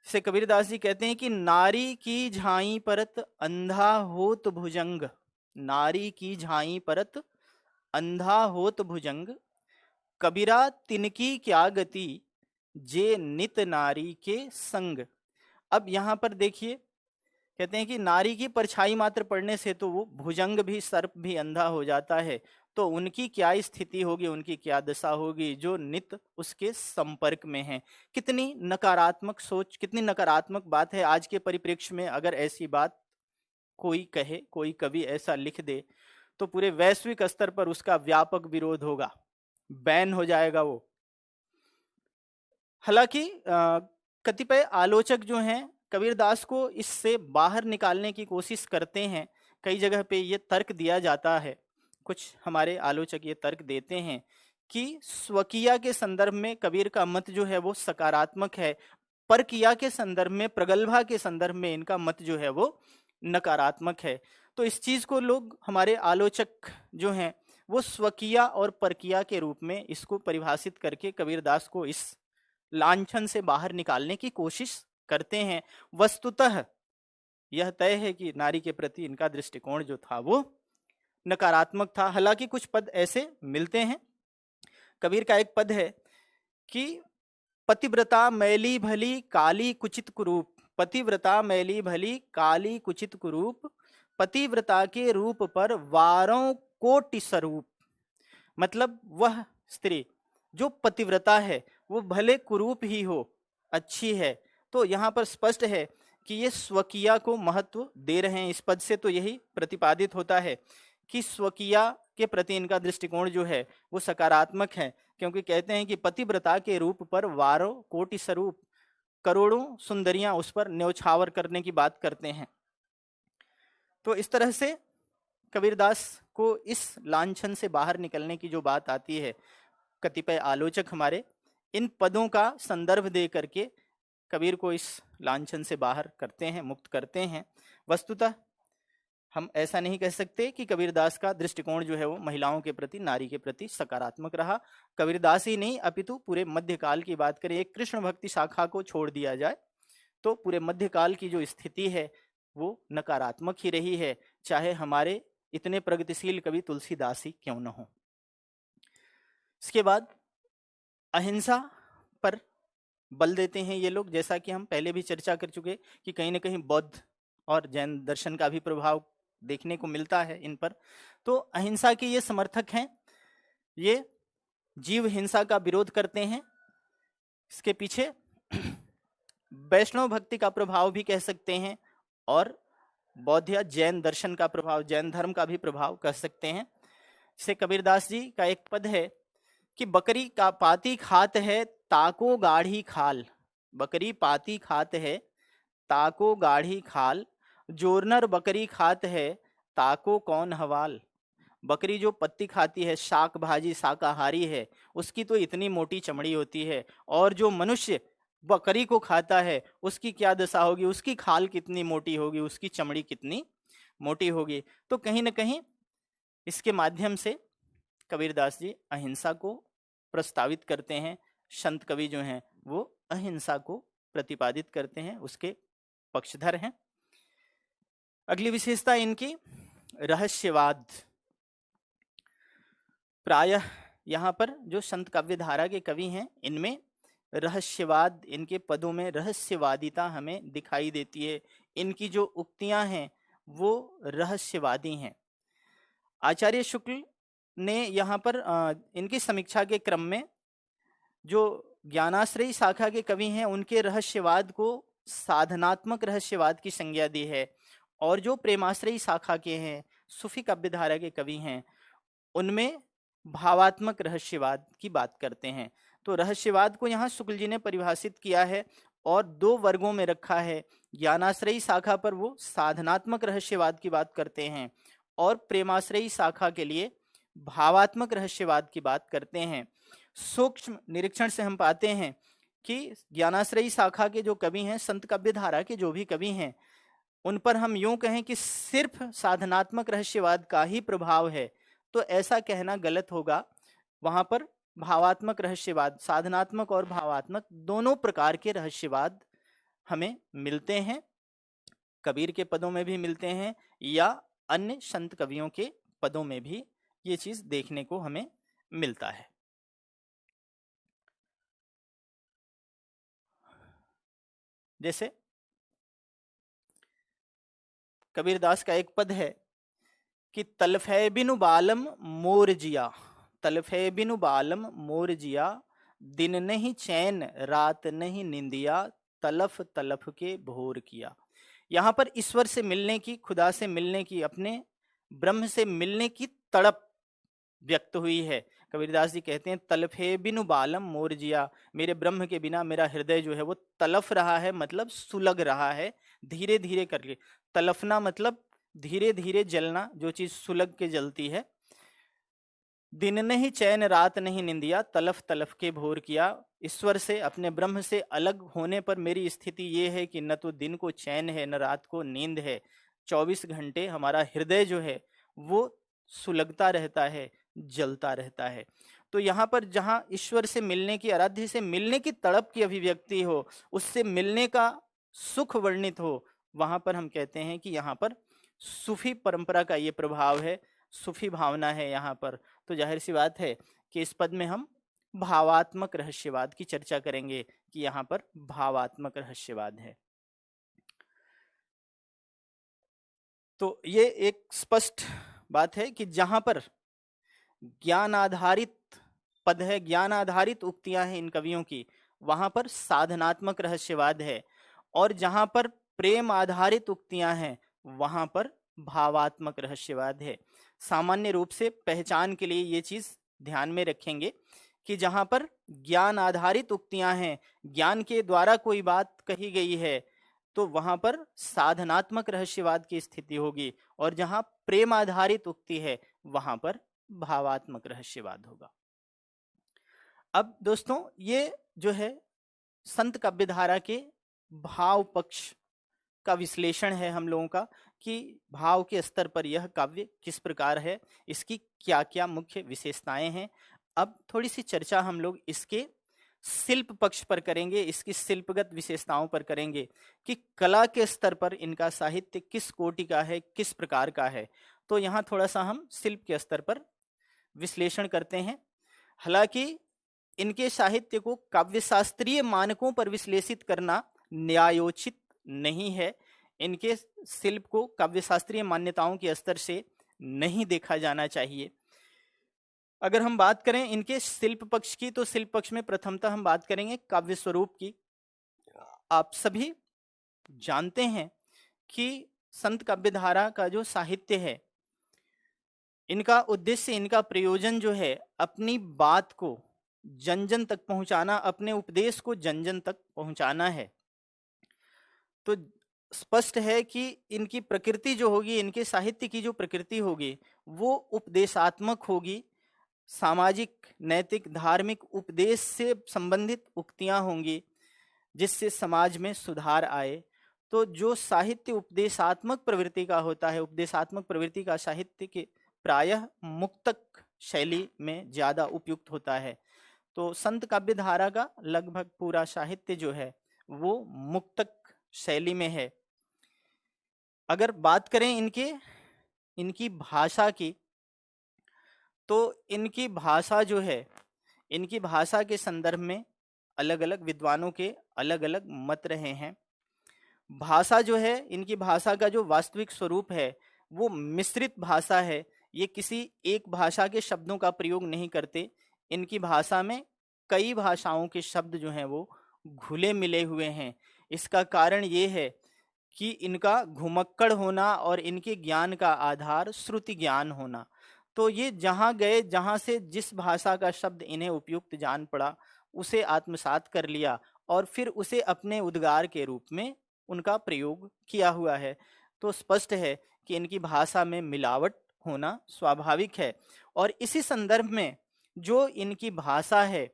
से कबीरदास जी कहते हैं कि नारी की झाई परत अंधा होत भुजंग, नारी की झाई परत अंधा होत भुजंग, कबीरा तिनकी क्या गति जे नित नारी के संग। अब यहाँ पर देखिए, कहते हैं कि नारी की परछाई मात्र पड़ने से तो वो भुजंग भी, सर्प भी अंधा हो जाता है, तो उनकी क्या स्थिति होगी, उनकी क्या दशा होगी जो नित उसके संपर्क में है। कितनी नकारात्मक सोच, कितनी नकारात्मक बात है आज के परिप्रेक्ष्य में। अगर ऐसी बात कोई कहे, कोई कवि ऐसा लिख दे, तो पूरे वैश्विक स्तर पर उसका व्यापक विरोध होगा, बैन हो जाएगा वो। हालांकि कतिपय आलोचक जो हैं कबीरदास को इससे बाहर निकालने की कोशिश करते हैं। कई जगह पे ये तर्क दिया जाता है, कुछ हमारे आलोचक ये तर्क देते हैं कि स्वकीया के संदर्भ में कबीर का मत जो है वो सकारात्मक है, परकिया के संदर्भ में, प्रगल्भा के संदर्भ में इनका मत जो है वो नकारात्मक है। तो इस चीज को लोग, हमारे आलोचक जो हैं, वो स्वकीया और परकिया के रूप में इसको परिभाषित करके कबीरदास को इस लांछन से बाहर निकालने की कोशिश करते हैं। वस्तुतः यह तय है कि नारी के प्रति इनका दृष्टिकोण जो था वो नकारात्मक था। हालांकि कुछ पद ऐसे मिलते हैं। कबीर का एक पद है कि पतिव्रता मैली भली काली कुचित कुरूप, पतिव्रता मैली भली काली कुचित कुरूप, पतिव्रता के रूप पर वारों कोटि स्वरूप। मतलब वह स्त्री जो पतिव्रता है वो भले कुरूप ही हो, अच्छी है। तो यहाँ पर स्पष्ट है कि ये स्वकीया को महत्व दे रहे हैं। इस पद से तो यही प्रतिपादित होता है कि स्वकीया के प्रति इनका दृष्टिकोण जो है वो सकारात्मक है, क्योंकि कहते हैं कि पतिव्रता के रूप पर वारों कोटि स्वरूप, करोड़ों सुंदरियां उस पर न्यौछावर करने की बात करते हैं। तो इस तरह से कबीरदास को इस लांछन से बाहर निकलने की जो बात आती है, कतिपय आलोचक हमारे इन पदों का संदर्भ दे करके कबीर को इस लांछन से बाहर करते हैं, मुक्त करते हैं। वस्तुतः हम ऐसा नहीं कह सकते कि कबीरदास का दृष्टिकोण जो है वो महिलाओं के प्रति, नारी के प्रति सकारात्मक रहा। कबीरदास ही नहीं, अपितु पूरे मध्यकाल की बात करें, एक कृष्ण भक्ति शाखा को छोड़ दिया जाए तो पूरे मध्यकाल की जो स्थिति है वो नकारात्मक ही रही है, चाहे हमारे इतने प्रगतिशील कवि तुलसीदास ही क्यों न हो। इसके बाद अहिंसा पर बल देते हैं ये लोग, जैसा कि हम पहले भी चर्चा कर चुके कि कहीं ना कहीं बौद्ध और जैन दर्शन का भी प्रभाव देखने को मिलता है इन पर। तो अहिंसा के ये समर्थक हैं, ये जीव हिंसा का विरोध करते हैं, इसके पीछे वैष्णव भक्ति का प्रभाव भी कह सकते हैं और बौद्ध या जैन दर्शन का प्रभाव, जैन धर्म का भी प्रभाव कह सकते हैं। जैसे कबीरदास जी का एक पद है कि बकरी का पाती खात है ताको गाढ़ी खाल, बकरी पाती खात है ताको गाढ़ी खाल, जोरनर बकरी खात है ताको कौन हवाल। बकरी जो पत्ती खाती है, शाक भाजी शाकाहारी है, उसकी तो इतनी मोटी चमड़ी होती है, और जो मनुष्य बकरी को खाता है उसकी क्या दशा होगी, उसकी खाल कितनी मोटी होगी, उसकी चमड़ी कितनी मोटी होगी। तो कहीं ना कहीं इसके माध्यम से कबीरदास जी अहिंसा को प्रस्तावित करते हैं। संत कवि जो हैं वो अहिंसा को प्रतिपादित करते हैं, उसके पक्षधर हैं। अगली विशेषता इनकी रहस्यवाद। प्रायः यहाँ पर जो संत काव्य धारा के कवि हैं इनमें रहस्यवाद, इनके पदों में रहस्यवादिता हमें दिखाई देती है। इनकी जो उक्तियां हैं वो रहस्यवादी हैं। आचार्य शुक्ल ने यहाँ पर इनकी समीक्षा के क्रम में जो ज्ञानाश्रयी शाखा के कवि हैं उनके रहस्यवाद को साधनात्मक रहस्यवाद की संज्ञा दी है, और जो प्रेमाश्रयी शाखा के हैं, सूफी काव्य धारा के कवि हैं, उनमें भावात्मक रहस्यवाद की बात करते हैं। तो रहस्यवाद को यहाँ शुक्ल जी ने परिभाषित किया है और दो वर्गों में रखा है। ज्ञानाश्रयी शाखा पर वो साधनात्मक रहस्यवाद की बात करते हैं और प्रेमाश्रयी शाखा के लिए भावात्मक रहस्यवाद की बात करते हैं। सूक्ष्म निरीक्षण से हम पाते हैं कि ज्ञानाश्रयी शाखा के जो कवि हैं, संत काव्य धारा के जो भी कवि हैं, उन पर हम यूं कहें कि सिर्फ साधनात्मक रहस्यवाद का ही प्रभाव है तो ऐसा कहना गलत होगा। वहां पर भावात्मक रहस्यवाद, साधनात्मक और भावात्मक दोनों प्रकार के रहस्यवाद हमें मिलते हैं। कबीर के पदों में भी मिलते हैं या अन्य संत कवियों के पदों में भी ये चीज देखने को हमें मिलता है। जैसे कबीरदास का एक पद है कि तलफे बिनु बालम मोर जिया, तलफे बिनु बालम मोर जिया, दिन नहीं चैन रात नहीं निंदिया, तलफ तलफ के भोर किया। यहाँ पर ईश्वर से मिलने की, खुदा से मिलने की, अपने ब्रह्म से मिलने की तड़प व्यक्त हुई है। कबीरदास जी कहते हैं तलफे बिनु बालम मोर जिया, मेरे ब्रह्म के बिना मेरा हृदय जो है वो तलफ रहा है, मतलब सुलग रहा है, धीरे धीरे करके। तलफना मतलब धीरे धीरे जलना, जो चीज सुलग के जलती है। दिन नहीं चैन रात नहीं निंदिया, तलफ तलफ के भोर किया। ईश्वर से, अपने ब्रह्म से अलग होने पर मेरी स्थिति ये है कि न तो दिन को चैन है न रात को नींद है। 24 घंटे हमारा हृदय जो है वो सुलगता रहता है, जलता रहता है। तो यहाँ पर जहाँ ईश्वर से मिलने की, आराध्य से मिलने की तड़प की अभिव्यक्ति हो, उससे मिलने का सुख वर्णित हो, वहां पर हम कहते हैं कि यहाँ पर सूफी परंपरा का ये प्रभाव है, सूफी भावना है यहाँ पर। तो जाहिर सी बात है कि इस पद में हम भावात्मक रहस्यवाद की चर्चा करेंगे कि यहाँ पर भावात्मक रहस्यवाद है। तो ये एक स्पष्ट बात है कि जहां पर ज्ञान आधारित पद है, ज्ञान आधारित उक्तियां हैं इन कवियों की, वहां पर साधनात्मक रहस्यवाद है, और जहां पर प्रेम आधारित उक्तियां हैं वहां पर भावात्मक रहस्यवाद है। सामान्य रूप से पहचान के लिए ये चीज ध्यान में रखेंगे कि जहां पर ज्ञान आधारित उक्तियां हैं, ज्ञान के द्वारा कोई बात कही गई है, तो वहां पर साधनात्मक रहस्यवाद की स्थिति होगी, और जहां प्रेम आधारित उक्ति है वहां पर भावात्मक रहस्यवाद होगा। अब दोस्तों ये जो है संत काव्य धारा के भाव पक्ष का विश्लेषण है हम लोगों का कि भाव के स्तर पर यह काव्य किस प्रकार है, इसकी क्या क्या मुख्य विशेषताएं हैं। अब थोड़ी सी चर्चा हम लोग इसके शिल्प पक्ष पर करेंगे, इसकी शिल्पगत विशेषताओं पर करेंगे कि कला के स्तर पर इनका साहित्य किस कोटि का है, किस प्रकार का है। तो यहाँ थोड़ा सा हम शिल्प के स्तर पर विश्लेषण करते हैं। हालांकि इनके साहित्य को काव्यशास्त्रीय मानकों पर विश्लेषित करना न्यायोचित नहीं है, इनके शिल्प को काव्यशास्त्रीय मान्यताओं के स्तर से नहीं देखा जाना चाहिए। अगर हम बात करें इनके शिल्प पक्ष की, तो शिल्प पक्ष में प्रथमतः हम बात करेंगे काव्य स्वरूप की। आप सभी जानते हैं कि संत काव्यधारा का जो साहित्य है, इनका उद्देश्य, इनका प्रयोजन जो है, अपनी बात को जन जन तक पहुंचाना, अपने उपदेश को जन जन तक पहुंचाना है। तो स्पष्ट है कि इनकी प्रकृति जो होगी, इनके साहित्य की जो प्रकृति होगी, वो उपदेशात्मक होगी। सामाजिक, नैतिक, धार्मिक उपदेश से संबंधित उक्तियां होंगी जिससे समाज में सुधार आए। तो जो साहित्य उपदेशात्मक प्रवृत्ति का होता है, उपदेशात्मक प्रवृत्ति का साहित्य के प्रायः मुक्तक शैली में ज्यादा उपयुक्त होता है। तो संत काव्यधारा का लगभग पूरा साहित्य जो है वो मुक्तक शैली में है। अगर बात करें इनकी भाषा की, तो इनकी भाषा जो है, इनकी भाषा के संदर्भ में अलग अलग विद्वानों के अलग अलग मत रहे हैं। भाषा जो है, इनकी भाषा का जो वास्तविक स्वरूप है वो मिश्रित भाषा है। ये किसी एक भाषा के शब्दों का प्रयोग नहीं करते। इनकी भाषा में कई भाषाओं के शब्द जो हैं वो घुले मिले हुए हैं। इसका कारण ये है कि इनका घुमक्कड़ होना और इनके ज्ञान का आधार श्रुति ज्ञान होना। तो ये जहाँ गए, जहाँ से जिस भाषा का शब्द इन्हें उपयुक्त जान पड़ा, उसे आत्मसात कर लिया और फिर उसे अपने उद्गार के रूप में उनका प्रयोग किया हुआ है। तो स्पष्ट है कि इनकी भाषा में मिलावट होना स्वाभाविक है। और इसी संदर्भ में जो इनकी भाषा है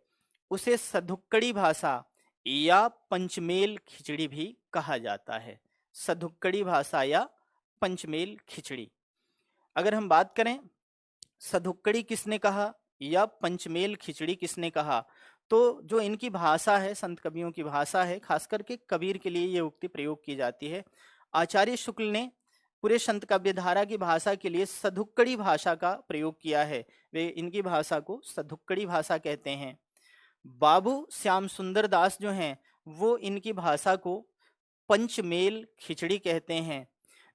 उसे सधुक्कड़ी भाषा या पंचमेल खिचड़ी भी कहा जाता है। सधुक्कड़ी भाषा या पंचमेल खिचड़ी। अगर हम बात करें सधुक्कड़ी किसने कहा या पंचमेल खिचड़ी किसने कहा, तो जो इनकी भाषा है, संत कवियों की भाषा है, खास करके कबीर के लिए ये उक्ति प्रयोग की जाती है। आचार्य शुक्ल ने पूरे संत काव्यधारा की भाषा के लिए सधुक्कड़ी भाषा का प्रयोग किया है। वे इनकी भाषा को सधुक्कड़ी भाषा कहते हैं। बाबू श्याम सुंदर दास जो हैं वो इनकी भाषा को पंचमेल खिचड़ी कहते हैं।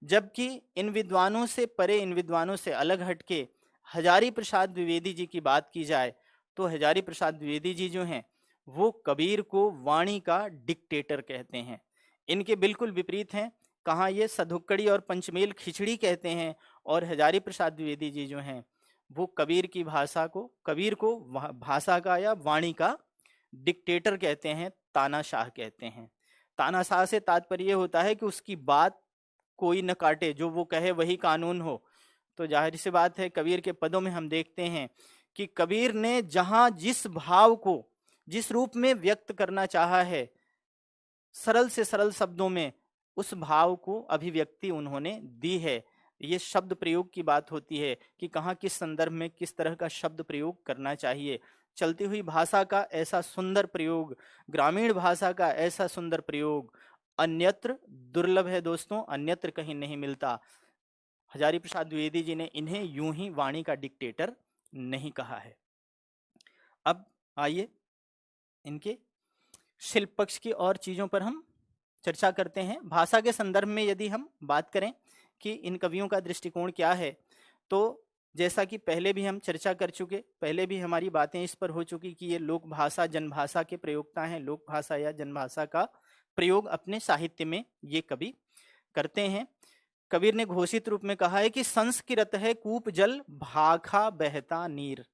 जबकि इन विद्वानों से परे, इन विद्वानों से अलग हटके हजारी प्रसाद द्विवेदी जी की बात की जाए तो हजारी प्रसाद द्विवेदी जी जो हैं वो कबीर को वाणी का डिक्टेटर कहते हैं। इनके बिल्कुल विपरीत हैं। कहाँ ये सधुक्कड़ी और पंचमेल खिचड़ी कहते हैं, और हजारी प्रसाद द्विवेदी जी जो हैं वो कबीर की भाषा को, कबीर को भाषा का या वाणी का डिक्टेटर कहते हैं, तानाशाह कहते हैं। तानाशाह से तात्पर्य होता है कि उसकी बात कोई न काटे, जो वो कहे वही कानून हो। तो जाहिर सी बात है, कबीर के पदों में हम देखते हैं कि कबीर ने जहां जिस भाव को जिस रूप में व्यक्त करना चाहा है, सरल से सरल शब्दों में उस भाव को अभिव्यक्ति उन्होंने दी है। ये शब्द प्रयोग की बात होती है कि कहाँ किस संदर्भ में किस तरह का शब्द प्रयोग करना चाहिए। चलती हुई भाषा का ऐसा सुंदर प्रयोग, ग्रामीण भाषा का ऐसा सुंदर प्रयोग अन्यत्र दुर्लभ है दोस्तों, अन्यत्र कहीं नहीं मिलता। हजारी प्रसाद द्विवेदी जी ने इन्हें यूं ही वाणी का डिक्टेटर नहीं कहा है। अब आइए इनके शिल्प पक्ष की और चीजों पर हम चर्चा करते हैं। भाषा के संदर्भ में यदि हम बात करें कि इन कवियों का दृष्टिकोण क्या है, तो जैसा कि पहले भी हम चर्चा कर चुके, पहले भी हमारी बातें इस पर हो चुकी कि ये लोक भाषा जनभाषा के प्रयोक्ता हैं। लोक भाषा या जनभाषा का प्रयोग अपने साहित्य में ये कवि करते हैं। कबीर ने घोषित रूप में कहा है कि संस्कृत है कूप जल भाखा बहता नीर।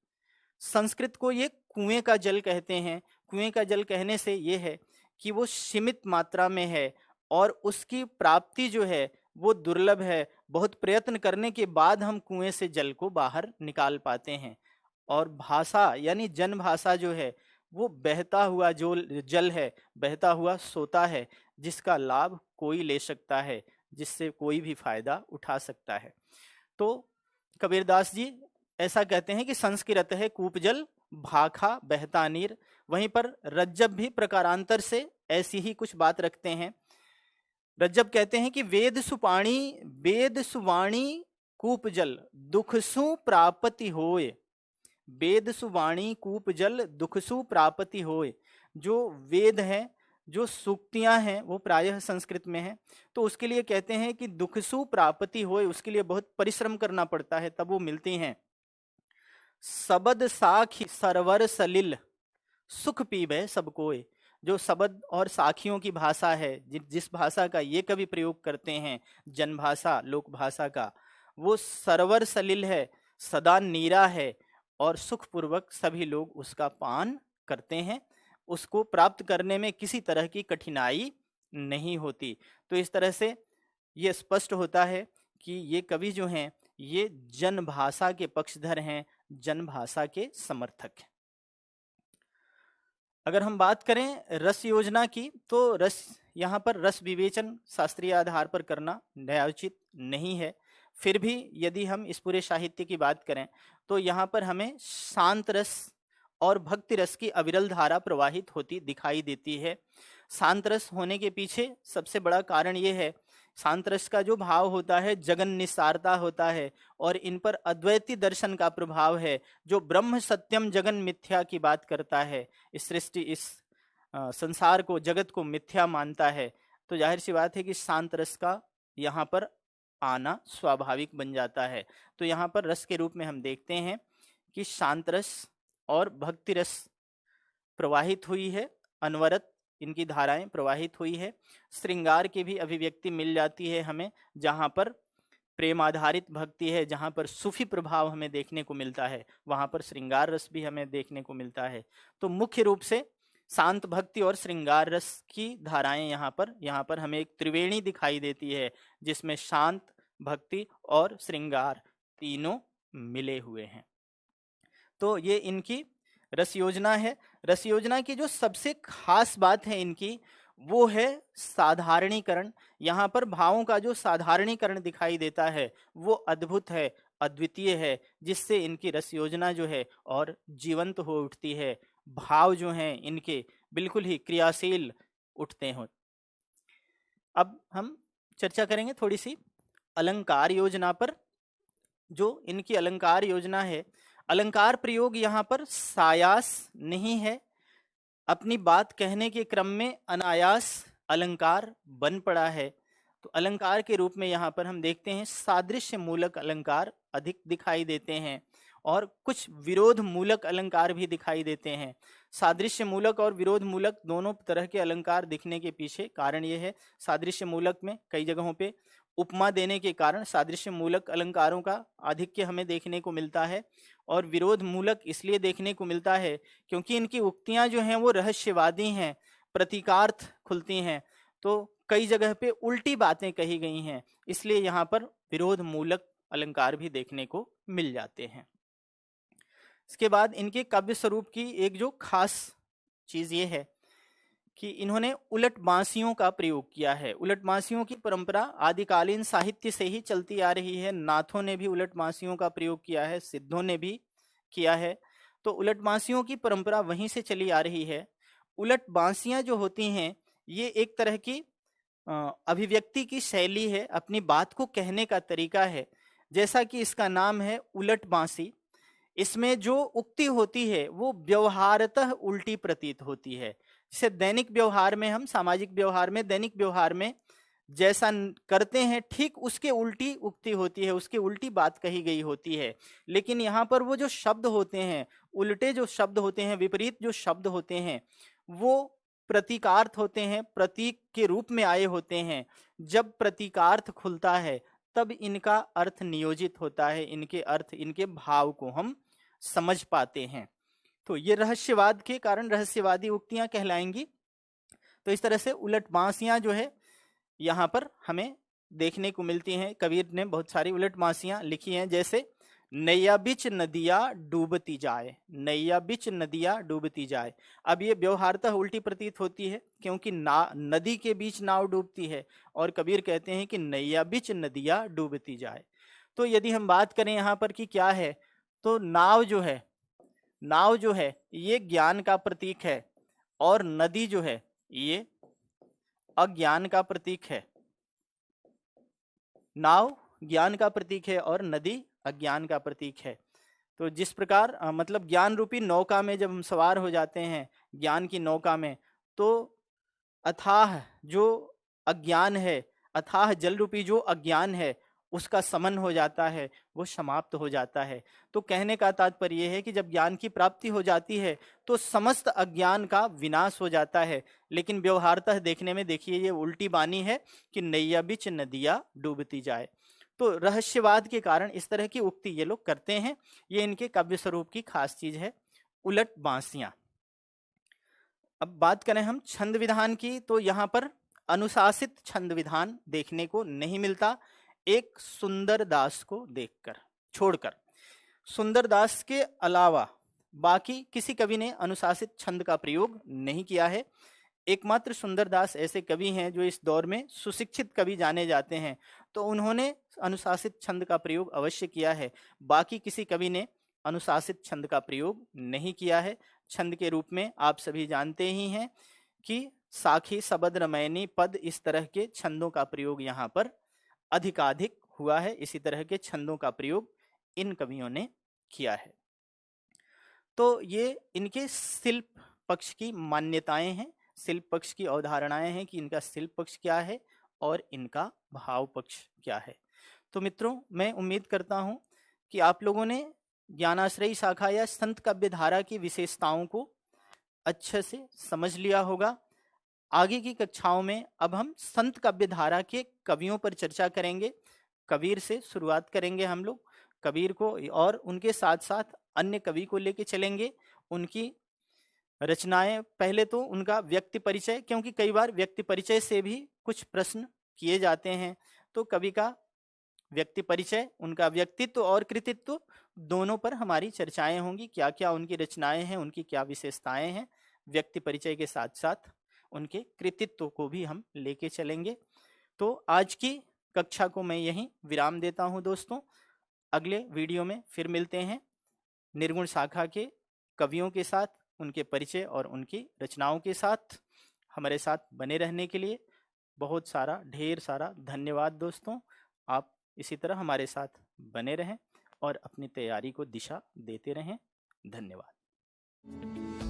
संस्कृत को ये कुएं का जल कहते हैं। कुएं का जल कहने से ये है कि वो सीमित मात्रा में है और उसकी प्राप्ति जो है वो दुर्लभ है। बहुत प्रयत्न करने के बाद हम कुएं से जल को बाहर निकाल पाते हैं। और भाषा यानी जन भाषा जो है वो बहता हुआ जो जल है, बहता हुआ सोता है, जिसका लाभ कोई ले सकता है, जिससे कोई भी फायदा उठा सकता है। तो कबीरदास जी ऐसा कहते हैं कि संस्कृत है कूप जल भाखा बहता नीर। वहीं पर रज्जब भी प्रकारांतर से ऐसी ही कुछ बात रखते हैं। रज्जब कहते हैं कि वेद सुवाणी कूप जल दुखसु प्रापति होय। वेद सुवाणी कूप जल दुखसु प्रापति होय। जो वेद है, जो सूक्तियां हैं, वो प्रायः संस्कृत में है। तो उसके लिए कहते हैं कि दुखसु प्रापति होय, उसके लिए बहुत परिश्रम करना पड़ता है तब वो मिलती हैं। सबद साखी सरवर सलिल सुख पीबे सब कोय। जो शब्द और साखियों की भाषा है, जिस भाषा का ये कवि प्रयोग करते हैं, जनभाषा लोक भाषा का, वो सरवर सलिल है, सदा नीरा है और सुखपूर्वक सभी लोग उसका पान करते हैं। उसको प्राप्त करने में किसी तरह की कठिनाई नहीं होती। तो इस तरह से ये स्पष्ट होता है कि ये कवि जो हैं ये जनभाषा के पक्षधर हैं, जनभाषा के समर्थक हैं। अगर हम बात करें रस योजना की, तो रस यहाँ पर रस विवेचन शास्त्रीय आधार पर करना न्यायोचित नहीं है। फिर भी यदि हम इस पूरे साहित्य की बात करें तो यहाँ पर हमें शांत रस और भक्ति रस की अविरल धारा प्रवाहित होती दिखाई देती है। शांत रस होने के पीछे सबसे बड़ा कारण ये है, शांत रस का जो भाव होता है जगन निस्सारता होता है और इन पर अद्वैती दर्शन का प्रभाव है, जो ब्रह्म सत्यम जगन मिथ्या की बात करता है, इस सृष्टि इस संसार को जगत को मिथ्या मानता है। तो जाहिर सी बात है कि शांत रस का यहाँ पर आना स्वाभाविक बन जाता है। तो यहाँ पर रस के रूप में हम देखते हैं कि शांत रस और भक्ति रस प्रवाहित हुई है, अनवरत इनकी धाराएं प्रवाहित हुई है। श्रृंगार की भी अभिव्यक्ति मिल जाती है हमें, जहाँ पर प्रेम आधारित भक्ति है, जहाँ पर सूफी प्रभाव हमें देखने को मिलता है, वहाँ पर श्रृंगार रस भी हमें देखने को मिलता है। तो मुख्य रूप से शांत भक्ति और श्रृंगार रस की धाराएं यहाँ पर हमें एक त्रिवेणी दिखाई देती है, जिसमें शांत भक्ति और श्रृंगार तीनों मिले हुए हैं। तो ये इनकी रस योजना है। रस योजना की जो सबसे खास बात है इनकी, वो है साधारणीकरण। यहाँ पर भावों का जो साधारणीकरण दिखाई देता है वो अद्भुत है, अद्वितीय है, जिससे इनकी रस योजना जो है और जीवंत हो उठती है। भाव जो हैं इनके बिल्कुल ही क्रियाशील उठते हैं। अब हम चर्चा करेंगे थोड़ी सी अलंकार योजना पर। जो इनकी अलंकार योजना है, अलंकार प्रयोग यहाँ पर सायास नहीं है, अपनी बात कहने के क्रम में अनायास अलंकार बन पड़ा है। तो अलंकार के रूप में यहाँ पर हम देखते हैं सादृश्य मूलक अलंकार अधिक दिखाई देते हैं और कुछ विरोध मूलक अलंकार भी दिखाई देते हैं। सादृश्य मूलक और विरोध मूलक दोनों तरह के अलंकार दिखने के पीछे कारण ये है, सादृश्य मूलक में कई जगहों पे उपमा देने के कारण सादृश्य मूलक अलंकारों का आधिक्य हमें देखने को मिलता है, और विरोध मूलक इसलिए देखने को मिलता है क्योंकि इनकी उक्तियां जो हैं वो रहस्यवादी हैं, प्रतीकार्थ खुलती हैं। तो कई जगह पे उल्टी बातें कही गई हैं, इसलिए यहाँ पर विरोध मूलक अलंकार भी देखने को मिल जाते हैं। इसके बाद इनके काव्य स्वरूप की एक जो खास चीज ये है कि इन्होंने उलट बांसियों का प्रयोग किया है। उलट बांसियों की परंपरा आदिकालीन साहित्य से ही चलती आ रही है। नाथों ने भी उलट बांसियों का प्रयोग किया है, सिद्धों ने भी किया है। तो उलट बांसियों की परंपरा वहीं से चली आ रही है। उलट बांसियां जो होती हैं ये एक तरह की अभिव्यक्ति की शैली है, अपनी बात को कहने का तरीका है। जैसा कि इसका नाम है उलट बांसी, इसमें जो उक्ति होती है वो व्यवहारतः उल्टी प्रतीत होती है। जैसे दैनिक व्यवहार में, हम सामाजिक व्यवहार में, दैनिक व्यवहार में जैसा करते हैं ठीक उसके उल्टी उक्ति होती है, उसकी उल्टी बात कही गई होती है। लेकिन यहाँ पर वो जो शब्द होते हैं, उल्टे जो शब्द होते हैं, विपरीत जो शब्द होते हैं, वो प्रतीकार्थ होते हैं, प्रतीक के रूप में आए होते हैं। जब प्रतीकार्थ खुलता है तब इनका अर्थ नियोजित होता है, इनके अर्थ, इनके भाव को हम समझ पाते हैं। तो ये रहस्यवाद के कारण रहस्यवादी उक्तियां कहलाएंगी। तो इस तरह से उलट बांसियां जो है यहाँ पर हमें देखने को मिलती हैं। कबीर ने बहुत सारी उलट बांसियां लिखी हैं, जैसे नैया बिच नदिया डूबती जाए, नैया बिच नदिया डूबती जाए। अब ये व्यवहारतः उल्टी प्रतीत होती है क्योंकि नदी के बीच नाव डूबती है, और कबीर कहते हैं कि नैया बिच नदिया डूबती जाए। तो यदि हम बात करें यहाँ पर कि क्या है, तो नाव जो है ये ज्ञान का प्रतीक है, और नदी जो है ये अज्ञान का प्रतीक है। नाव ज्ञान का प्रतीक है और नदी अज्ञान का प्रतीक है। तो जिस प्रकार मतलब ज्ञान रूपी नौका में जब हम सवार हो जाते हैं, ज्ञान की नौका में, तो अथाह जो अज्ञान है, अथाह जल रूपी जो अज्ञान है, उसका समन हो जाता है, वो समाप्त हो जाता है। तो कहने का तात्पर्य यह है कि जब ज्ञान की प्राप्ति हो जाती है तो समस्त अज्ञान का विनाश हो जाता है। लेकिन व्यवहारतः देखने में देखिए ये उल्टी बानी है कि नैया बिच नदिया डूबती जाए। तो रहस्यवाद के कारण इस तरह की उक्ति ये लोग करते हैं। ये इनके काव्य स्वरूप की खास चीज है। उलट बांसियां। अब बात करें हम छंद विधान की, तो यहाँ पर अनुशासित छंद विधान देखने को नहीं मिलता, एक सुंदर दास को देखकर छोड़कर। सुंदर दास के अलावा बाकी किसी कवि ने अनुशासित छंद का प्रयोग नहीं किया है। एकमात्र सुंदर दास ऐसे कवि हैं जो इस दौर में सुशिक्षित कवि जाने जाते हैं, तो उन्होंने अनुशासित छंद का प्रयोग अवश्य किया है। बाकी किसी कवि ने अनुशासित छंद का प्रयोग नहीं किया है। छंद के रूप में आप सभी जानते ही हैं कि साखी, सबद, रमैनी, पद, इस तरह के छंदों का प्रयोग यहाँ पर अधिकाधिक हुआ है। इसी तरह के छंदों का प्रयोग इन कवियों ने किया है। तो ये इनके शिल्प पक्ष की मान्यताएं हैं, शिल्प पक्ष की अवधारणाएं हैं कि इनका शिल्प पक्ष क्या है और इनका भाव पक्ष क्या है। तो मित्रों, मैं उम्मीद करता हूं कि आप लोगों ने ज्ञानाश्रयी शाखा या संत काव्य धारा की विशेषताओं को अच्छे से समझ लिया होगा। आगे की कक्षाओं में अब हम संत काव्य धारा के कवियों पर चर्चा करेंगे। कबीर से शुरुआत करेंगे हम लोग, कबीर को, और उनके साथ साथ अन्य कवि को लेके चलेंगे, उनकी रचनाएं। पहले तो उनका व्यक्ति परिचय, क्योंकि कई बार व्यक्ति परिचय से भी कुछ प्रश्न किए जाते हैं। तो कवि का व्यक्ति परिचय, उनका व्यक्तित्व और कृतित्व, दोनों पर हमारी चर्चाएं होंगी। क्या क्या उनकी रचनाएं हैं, उनकी क्या विशेषताएं हैं, व्यक्ति परिचय के साथ साथ उनके कृतित्व को भी हम लेके चलेंगे। तो आज की कक्षा को मैं यहीं विराम देता हूं दोस्तों। अगले वीडियो में फिर मिलते हैं निर्गुण शाखा के कवियों के साथ, उनके परिचय और उनकी रचनाओं के साथ। हमारे साथ बने रहने के लिए बहुत सारा, ढेर सारा धन्यवाद दोस्तों। आप इसी तरह हमारे साथ बने रहें और अपनी तैयारी को दिशा देते रहें। धन्यवाद।